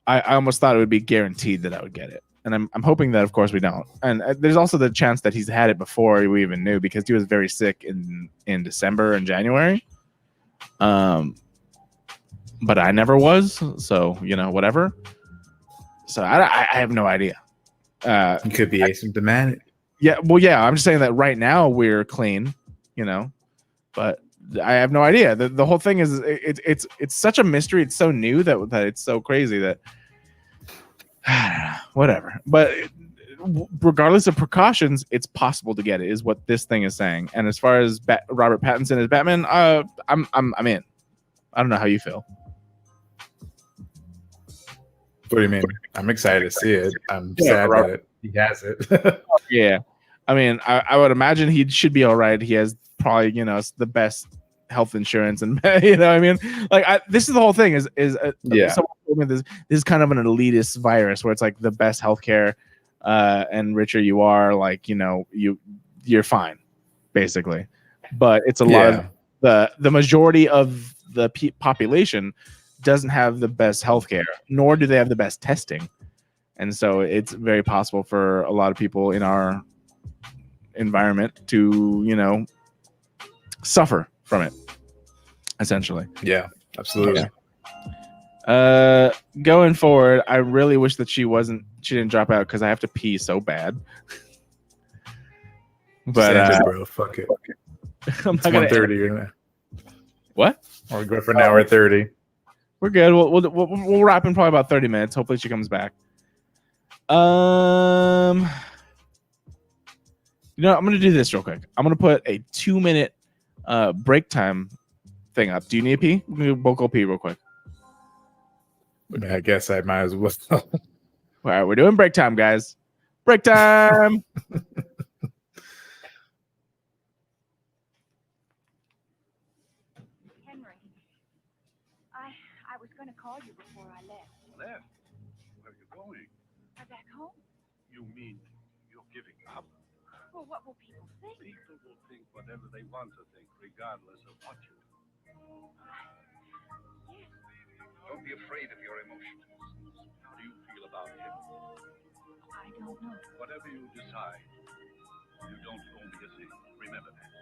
I almost thought it would be guaranteed that I would get it. And I'm hoping that, of course, we don't. And there's also the chance that he's had it before we even knew, because he was very sick in December and January. but I never was. So whatever. So I have no idea. You could be asymptomatic. Yeah, well, yeah. I'm just saying that right now we're clean, but I have no idea. The whole thing is it's such a mystery. It's so new that it's so crazy that whatever. But regardless of precautions, it's possible to get it. Is what this thing is saying. And as far as Robert Pattinson as Batman, I'm in. I don't know how you feel. What do you mean? I'm excited to see it. I'm sad that he has it. Yeah. I mean, I would imagine he should be all right. He has probably, the best health insurance, and I mean, like this is the whole thing. Is someone told me this is kind of an elitist virus where it's like the best healthcare, and richer you are, like you're fine, basically. But it's a lot of the majority of the population doesn't have the best healthcare, nor do they have the best testing, and so it's very possible for a lot of people in our environment to suffer from it, essentially. Yeah, absolutely. Going forward, I really wish that she didn't drop out, because I have to pee so bad. But bro, fuck it. I'm It's not gonna 1:30. What? We're going for an hour 30. We're good. We'll wrap in probably about 30 minutes. Hopefully she comes back. I'm gonna do this real quick. I'm gonna put a 2-minute break time thing up. Do you need a pee? We'll go pee real quick. I guess I might as well. All right, we're doing break time, guys. Break time. Henry, I was going to call you before I left. Left? Where are you going? Back home? You mean you're giving up? Well, what will people think? People will think whatever they want to think, regardless of what you do. Yes. Don't be afraid of your emotions. How do you feel about him? I don't know. Whatever you decide, you don't owe me a thing. Remember that.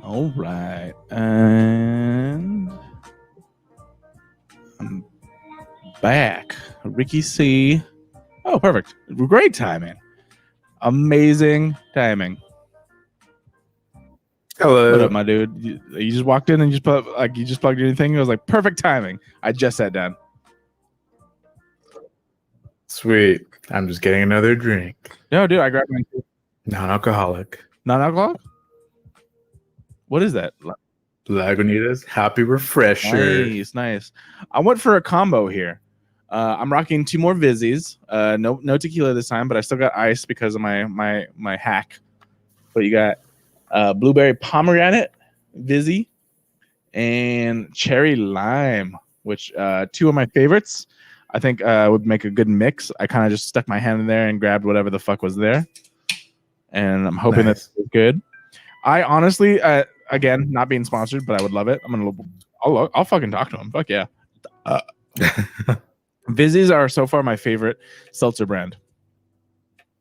All right, and I'm back. Ricky C. Oh, perfect. Great timing. Amazing timing. Hello. What up, my dude? You just walked in and you just plugged in anything. It was like perfect timing. I just sat down. Sweet. I'm just getting another drink. No, dude, I grabbed mine too. Non-alcoholic. Non-alcoholic? What is that? Lagunitas Happy Refresher. Nice. I went for a combo here. I'm rocking 2 more Vizzies. No tequila this time, but I still got ice because of my hack. But you got blueberry pomegranate Vizzy and cherry lime, which 2 of my favorites. I think would make a good mix. I kind of just stuck my hand in there and grabbed whatever the fuck was there, and I'm hoping that's good. I honestly, again, not being sponsored, but I would love it. I'll fucking talk to him. Fuck yeah. Vizzies are so far my favorite seltzer brand.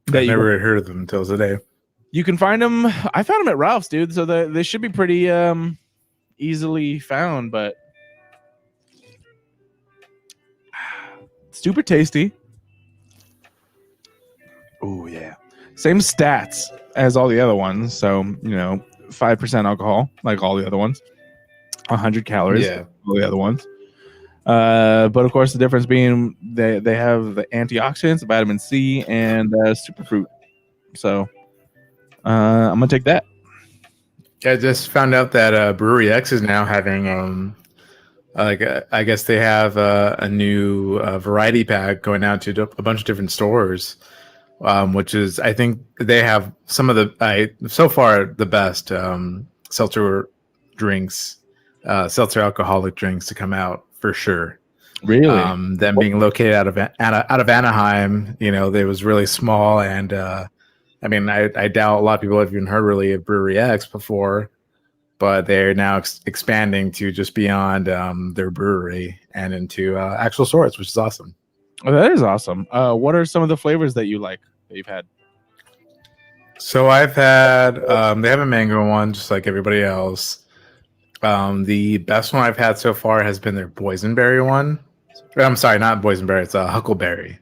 I've never heard of them until today. You can find them. I found them at Ralph's, dude. So they should be pretty easily found, but super tasty. Oh yeah. Same stats as all the other ones. So, 5% alcohol, like all the other ones. 100 calories, yeah, all the other ones. But of course, the difference being they have the antioxidants, vitamin C, and superfruit. So I'm gonna take that. I just found out that Brewery X is now having I guess they have a new variety pack going out to a bunch of different stores, which is, I think they have some of the so far the best seltzer drinks, seltzer alcoholic drinks to come out for sure. Really? Them being located out of Anaheim, they was really small, and I mean, I doubt a lot of people have even heard really of Brewery X before. But they're now expanding to just beyond their brewery and into actual stores, which is awesome. Oh, that is awesome. What are some of the flavors that you like that you've had? So I've had they have a mango one, just like everybody else. The best one I've had so far has been their boysenberry one. I'm sorry, not boysenberry. It's a huckleberry.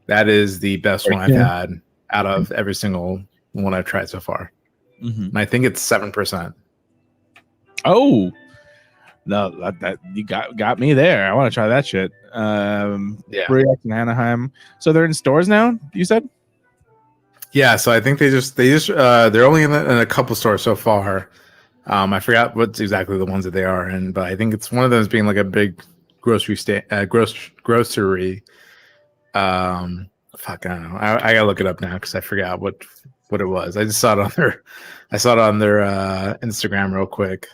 That is the best one I've had out of every single one I've tried so far. Mm-hmm. And I think it's 7%. Oh no, that you got me there. I want to try that shit. Yeah, Brewery X in Anaheim. So they're in stores now, you said? Yeah, so I think they're only in a couple stores so far. I forgot what's exactly the ones that they are in, but I think it's one of those being like a big grocery grocery. Fuck, I don't know. I gotta look it up now because I forgot what it was. I just saw it on their Instagram real quick.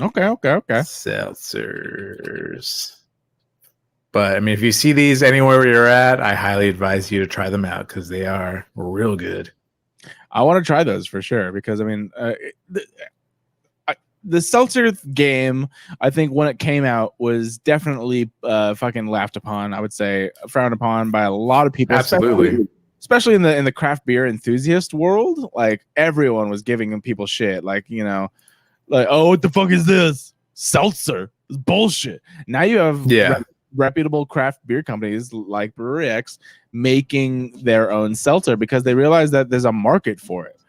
Okay. Seltzers. But I mean, if you see these anywhere where you're at, I highly advise you to try them out because they are real good. I want to try those for sure because I mean, the seltzer game, I think when it came out was definitely fucking laughed upon. I would say frowned upon by a lot of people. Absolutely. Especially in the craft beer enthusiast world. Like everyone was giving people shit. Like, like, oh, what the fuck is this? Seltzer. It's bullshit. Now you have reputable craft beer companies like Brewery X making their own seltzer because they realize that there's a market for it.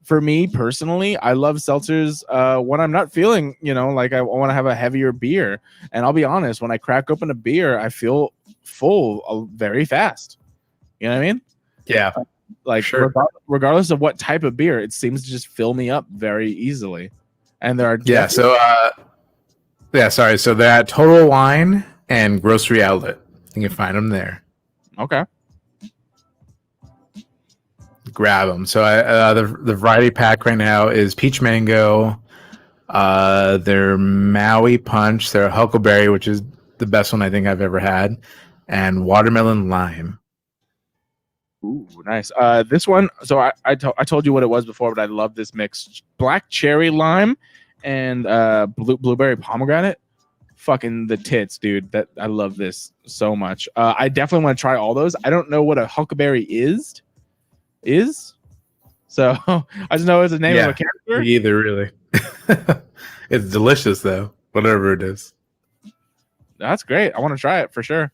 For me personally, I love seltzers when I'm not feeling, like I want to have a heavier beer. And I'll be honest, when I crack open a beer, I feel full very fast. You know what I mean? Yeah. Like sure. Regardless of what type of beer, it seems to just fill me up very easily. And there are So they're at Total Wine and Grocery Outlet. You can find them there. Okay. Grab them. So the variety pack right now is peach mango, their Maui punch, their huckleberry, which is the best one I think I've ever had, and watermelon lime. Ooh, nice. This one. So I told you what it was before, but I love this mix: black cherry lime and blueberry pomegranate. Fucking the tits, dude. That I love this so much. I definitely want to try all those. I don't know what a huckleberry is. So I just know it's the name of a character. Me either, really. It's delicious though, whatever it is. That's great. I want to try it for sure.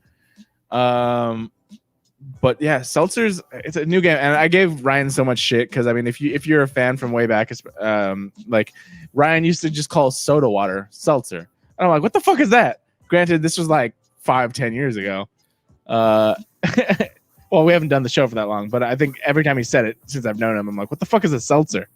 But yeah, seltzers. It's a new game, and I gave Ryan so much shit because I mean, if you're a fan from way back, like Ryan used to just call soda water seltzer, and I'm like, what the fuck is that? Granted, this was like 5-10 years ago. Well, we haven't done the show for that long, but I think every time he said it since I've known him, I'm like, what the fuck is a seltzer?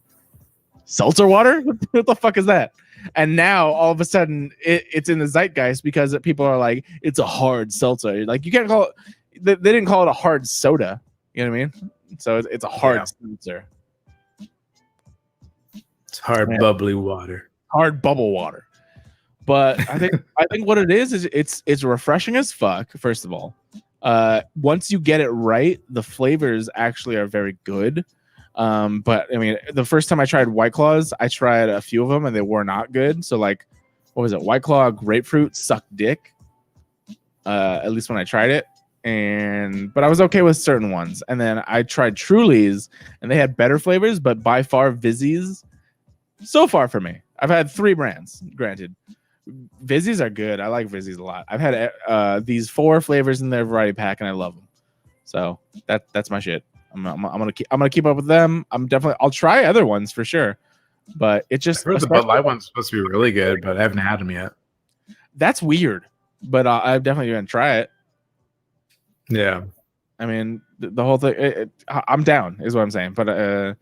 Seltzer water? What the fuck is that? And now all of a sudden it's in the zeitgeist because people are like, it's a hard seltzer. Like you can't call it. They didn't call it a hard soda. You know what I mean? So it's a hard seltzer. It's hard bubbly water. Hard bubble water. But I think what it is it's refreshing as fuck. First of all, once you get it right, the flavors actually are very good. But I mean, the first time I tried White Claws, I tried a few of them and they were not good. So like, what was it? White Claw grapefruit sucked dick. At least when I tried it. But I was okay with certain ones. And then I tried Truly's and they had better flavors, but by far Vizzy's so far for me. I've had 3 brands, granted. Vizzy's are good. I like Vizzy's a lot. I've had these 4 flavors in their variety pack and I love them. So that's my shit. I'm gonna keep up with them. I'll try other ones for sure. But it just I heard the Bud Light one's supposed to be really good, but I haven't had them yet. That's weird. But I'm definitely gonna try it. Yeah, I mean the whole thing. I'm down, is what I'm saying. But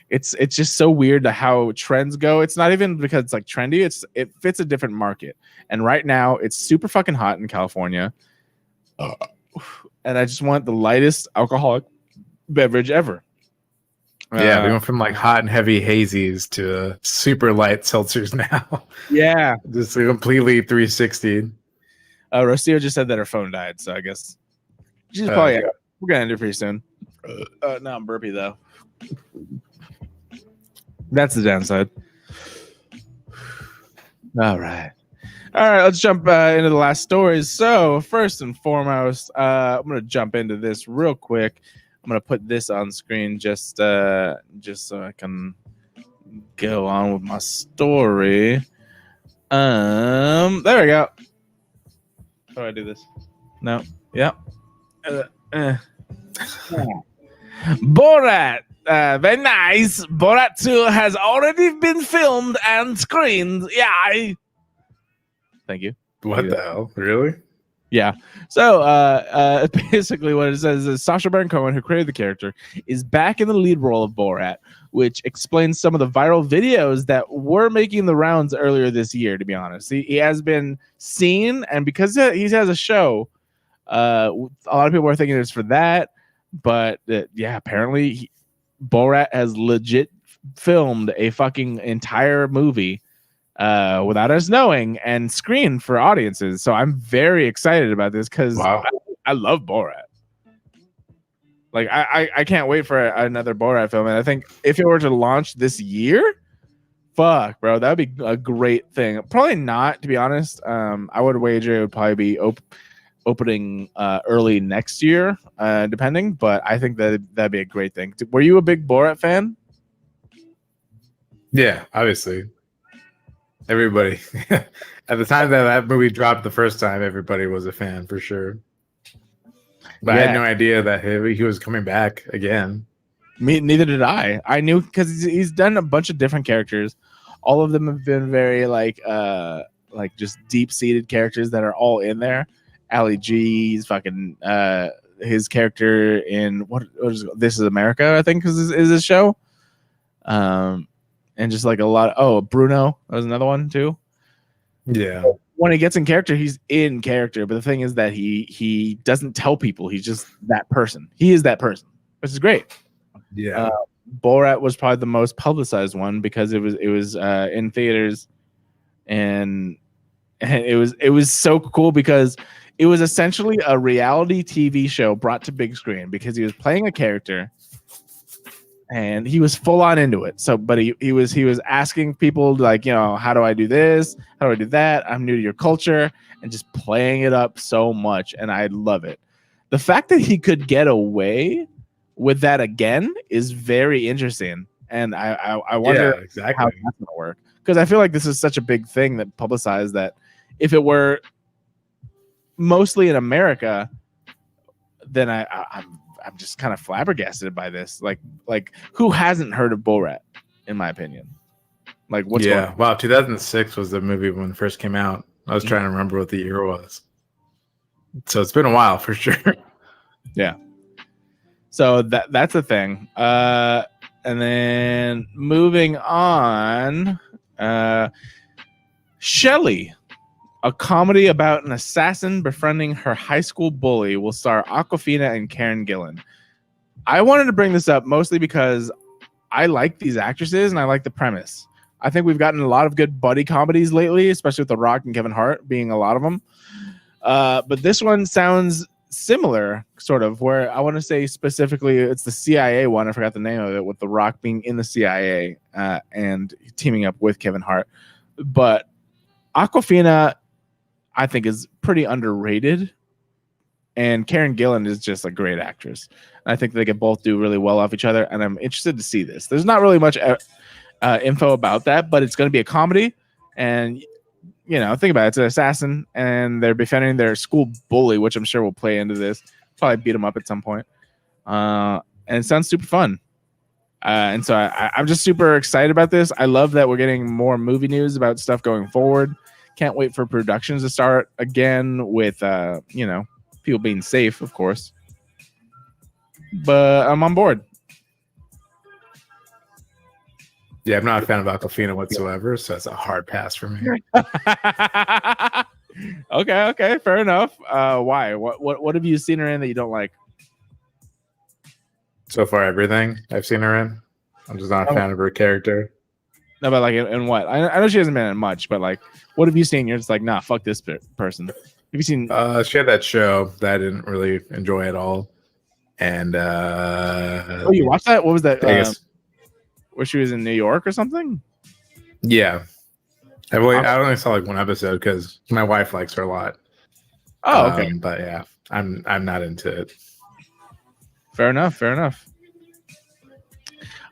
it's just so weird to how trends go. It's not even because it's like trendy. It fits a different market. And right now it's super fucking hot in California, and I just want the lightest alcoholic beverage ever. Yeah, we went from like hot and heavy hazies to super light seltzers now. Yeah, just completely 360. Rocio just said that her phone died, so I guess she's probably we're gonna end it pretty soon. No, I'm burpy though. That's the downside. All right, let's jump into the last stories. So first and foremost, I'm gonna jump into this real quick. I'm gonna put this on screen just so I can go on with my story. There we go. How do I do this? No. Yeah. Borat. Very nice. Borat 2 has already been filmed and screened. Yeah. Thank you. What the hell? Really? Yeah. So basically what it says is Sacha Baron Cohen, who created the character, is back in the lead role of Borat, which explains some of the viral videos that were making the rounds earlier this year, to be honest. He has been seen, and because he has a show, a lot of people are thinking it's for that. But apparently Borat has legit filmed a fucking entire movie without us knowing and screened for audiences. So I'm very excited about this because I love Borat. Like I can't wait for another Borat film. And I think if it were to launch this year, fuck, bro, that would be a great thing. Probably not, to be honest. I would wager it would probably be opening early next year, depending. But I think that'd be a great thing. Were you a big Borat fan? Yeah, obviously. Everybody at the time that movie dropped the first time, everybody was a fan for sure. But I had no idea that he was coming back again. Neither did I. I knew because he's done a bunch of different characters. All of them have been very like just deep seated characters that are all in there. Ali G's fucking his character in what is This Is America, I think is his show. And just like a lot of Bruno was another one too. Yeah. When he gets in character, he's in character. But the thing is that he doesn't tell people. He's just that person. He is that person, which is great. Yeah. Borat was probably the most publicized one because it was in theaters, and it was so cool because it was essentially a reality TV show brought to big screen because he was playing a character. And he was full on into it. So, but he was asking people like, how do I do this? How do I do that? I'm new to your culture, and just playing it up so much. And I love it. The fact that he could get away with that again is very interesting, and I wonder Yeah, exactly. how that's going to work, because I feel like this is such a big thing that publicized that if it were mostly in America, then I'm just kind of flabbergasted by this. Like who hasn't heard of Borat? In my opinion, like what's going on? Wow, 2006 was the movie when it first came out. I was trying to remember what the year was. So it's been a while for sure. Yeah. So that's a thing. And then moving on, Shelley, a comedy about an assassin befriending her high school bully, will star Awkwafina and Karen Gillan. I wanted to bring this up mostly because I like these actresses and I like the premise. I think we've gotten a lot of good buddy comedies lately, especially with The Rock and Kevin Hart being a lot of them. But this one sounds similar, sort of, where I want to say specifically it's the CIA one. I forgot the name of it, with The Rock being in the CIA and teaming up with Kevin Hart. But Awkwafina, I think, is pretty underrated. And Karen Gillan is just a great actress. And I think they can both do really well off each other. And I'm interested to see this. There's not really much info about that, but it's going to be a comedy. And, you know, think about it. It's an assassin, and they're befriending their school bully, which I'm sure will play into this. Probably beat him up at some point. And it sounds super fun. And so I'm just super excited about this. I love that we're getting more movie news about stuff going forward. Can't wait for productions to start again with, you know, people being safe, of course. But I'm on board. Yeah, I'm not a fan of Awkwafina whatsoever, so it's a hard pass for me. Okay, fair enough. Why? What have you seen her in that you don't like? So far, everything I've seen her in. I'm just not a fan of her character. No, but like in what? I know she hasn't been in much, but like, what have you seen? You're just like, nah, fuck this person. Have you seen? She had that show that I didn't really enjoy at all. And oh, you watched that? What was that? Where she was in New York or something? Yeah, I only saw like one episode because my wife likes her a lot. Oh, okay. But yeah, I'm not into it. Fair enough.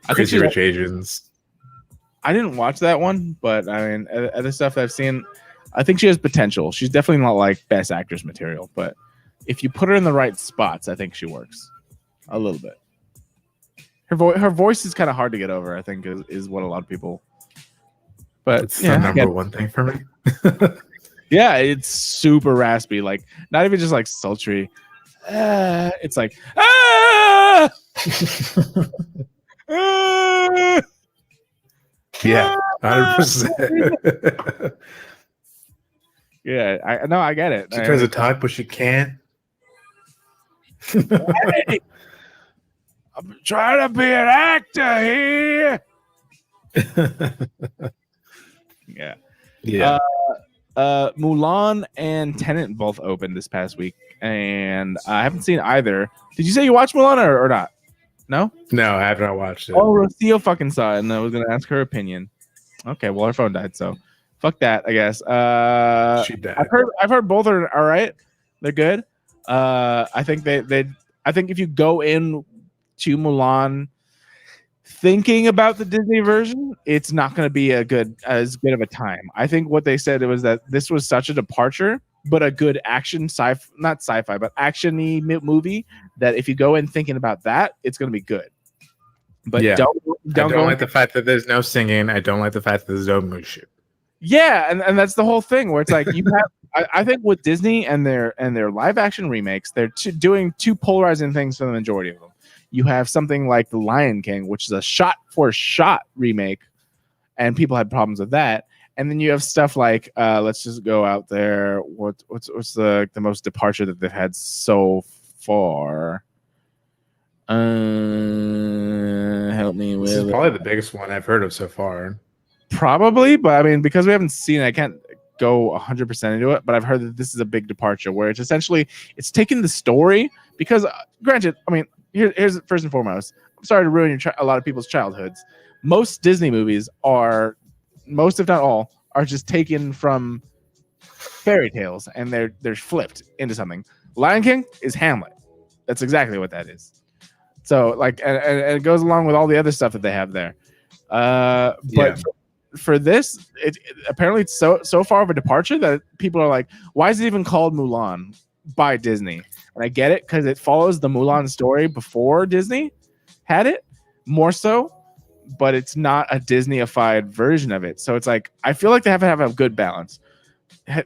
Crazy Rich Asians. I didn't watch that one, but I mean, other stuff that I've seen, I think she has potential. She's definitely not like best actress material, but if you put her in the right spots, I think she works a little bit. Her voice is kind of hard to get over, I think, is what a lot of people. But it's the number one thing for me. Yeah, it's super raspy, like not even just like sultry. It's like yeah, 100%. Yeah, I get it. She tries to talk, but she can't. Hey, I'm trying to be an actor here. Yeah. Mulan and Tenet both opened this past week, and I haven't seen either. Did you say you watched Mulan or not? No, I have not watched it. Oh, Rocio fucking saw it, and I was gonna ask her opinion. Okay, well, her phone died, so fuck that, I guess. She died. I've heard both are all right. They're good. I think I think if you go in to Mulan thinking about the Disney version, it's not going to be as good of a time. I think what they said was that this was such a departure, but a good action not sci-fi, but action-y movie that if you go in thinking about that, it's going to be good. But yeah. don't like the fact that there's no singing. I don't like the fact that there's no mushu. Yeah, and that's the whole thing where it's like you have. I think with Disney and their live action remakes, they're doing two polarizing things for the majority of them. You have something like The Lion King, which is a shot-for-shot remake, and people had problems with that. And then you have stuff like, let's just go out there. What's the most departure that they've had so far? Help me with. This is probably the biggest one I've heard of so far. Probably, but I mean, because we haven't seen it, I can't go 100% into it. But I've heard that this is a big departure, where it's essentially taking the story. Because, granted, I mean, here's first and foremost. I'm sorry to ruin a lot of people's childhoods. Most Disney movies most if not all, are just taken from fairy tales, and they're flipped into something. Lion King is Hamlet. That's exactly what that is. So like, and it goes along with all the other stuff that they have there. But Yeah. for this, apparently it's so far of a departure that people are like, why is it even called Mulan by Disney? And I get it because it follows the Mulan story before Disney had it more so, but it's not a Disney-ified version of it. So it's like, I feel like they have to have a good balance.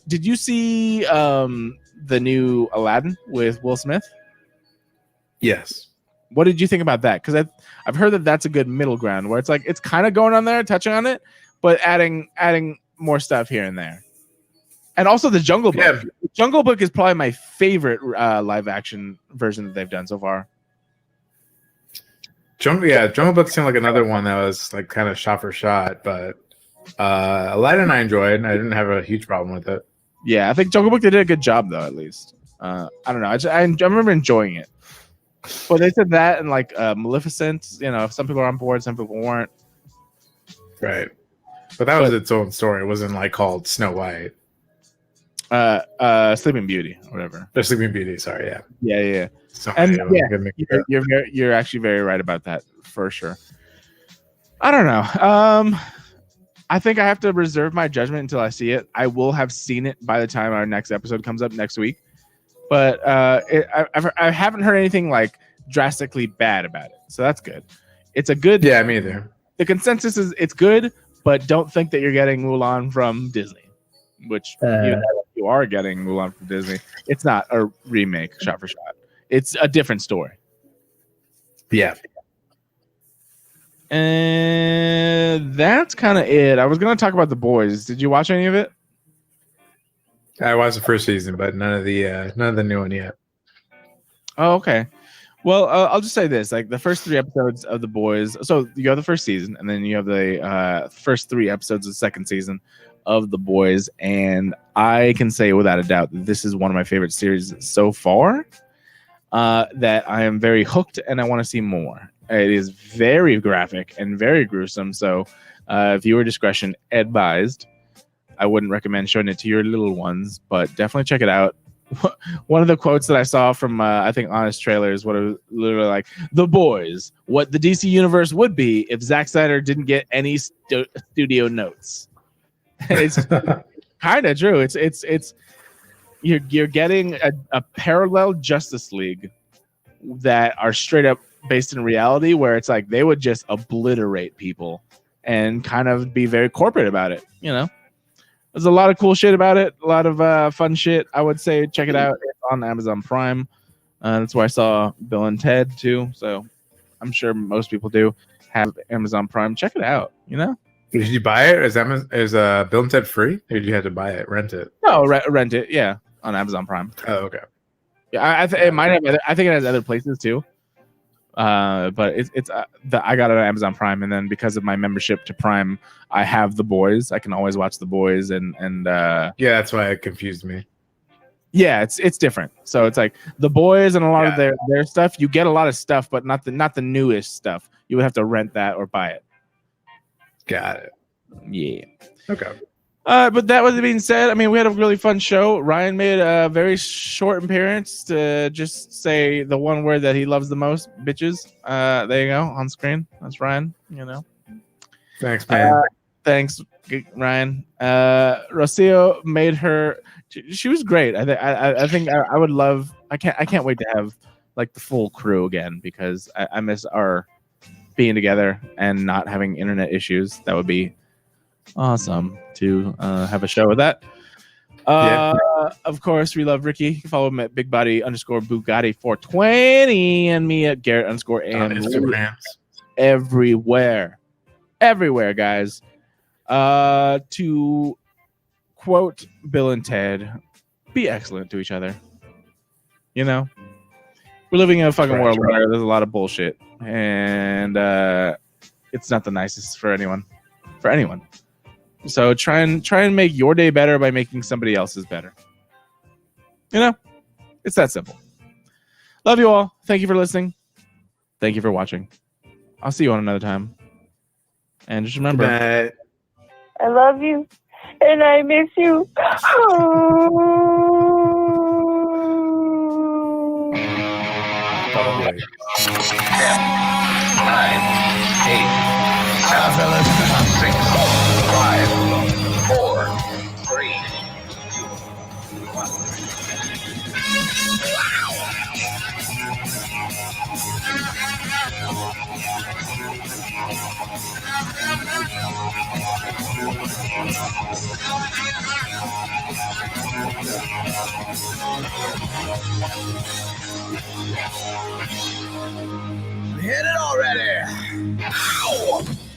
Did you see the new Aladdin with Will Smith? Yes. What did you think about that? Because I've heard that that's a good middle ground where it's like it's kind of going on there, touching on it, but adding more stuff here and there. And also the Jungle Book. Yeah. The Jungle Book is probably my favorite live action version that they've done so far. Jungle Book seemed like another one that was like kind of shot for shot, but Aladdin I enjoyed. I didn't have a huge problem with it. Yeah, I think Jungle Book they did a good job though. At least I don't know. I remember enjoying it. But they said that and like Maleficent. You know, some people are on board, some people weren't. Right. But that was its own story. It wasn't like called Snow White. Sleeping Beauty or whatever. The Sleeping Beauty. Sorry. Yeah. Yeah. So And you're actually very right about that for sure. I don't know. I think I have to reserve my judgment until I see it. I will have seen it by the time our next episode comes up next week. But I haven't heard anything like drastically bad about it, so that's good. It's a good. Yeah, me either. The consensus is it's good, but don't think that you're getting Mulan from Disney, which you are getting Mulan from Disney. It's not a remake, shot for shot. It's a different story. Yeah. And that's kind of it. I was going to talk about The Boys. Did you watch any of it? I watched the first season, but none of the new one yet. Oh, okay. Well, I'll just say this: like the first 3 episodes of The Boys. So you have the first season, and then you have the first 3 episodes of the second season of The Boys, and I can say without a doubt that this is one of my favorite series so far. That I am very hooked, and I want to see more. It is very graphic and very gruesome, so viewer discretion advised. I wouldn't recommend showing it to your little ones, but definitely check it out. One of the quotes that I saw from I think Honest Trailers, what it was literally like, The Boys, what the DC universe would be if Zack Snyder didn't get any studio notes. It's kind of true. It's you're getting a parallel Justice League that are straight up based in reality, where it's like they would just obliterate people and kind of be very corporate about it, you know. There's a lot of cool shit about it, a lot of fun shit. I would say check it out. It's on Amazon Prime. That's where I saw Bill and Ted too. So I'm sure most people do have Amazon Prime. Check it out. You know. Did you buy it? Is Bill and Ted free? Or did you have to buy it, rent it? No, rent it. Yeah, on Amazon Prime. Oh, okay. Yeah, it might have. I think it has other places too. But I got it on Amazon Prime, and then because of my membership to Prime, I have The Boys. I can always watch The Boys, and yeah, that's why it confused me. Yeah, it's different. So it's like The Boys and a lot of their stuff. You get a lot of stuff, but not the newest stuff. You would have to rent that or buy it. Got it. Yeah. Okay. But that was being said, I mean, we had a really fun show. Ryan made a very short appearance to just say the one word that he loves the most, bitches. There you go, on screen. That's Ryan, you know. Thanks, man. Thanks, Ryan. Rocio made her. She was great. I think I would love. I can't wait to have like the full crew again, because I miss our being together and not having internet issues. That would be awesome to have a show with that. Of course, we love Ricky. You can follow him at BigBody_Bugatti 420 and me at Garrett_AM. Everywhere, guys. To quote Bill and Ted, be excellent to each other. You know, we're living in a fucking world where there's a lot of bullshit, and it's not the nicest for anyone. So try and make your day better by making somebody else's better. You know, it's that simple. Love you all. Thank you for listening. Thank you for watching. I'll see you on another time. And just remember, I love you and I miss you. Probably. fellas. 6, 5, 4, 3, 2, 1. Hit it already! Ow!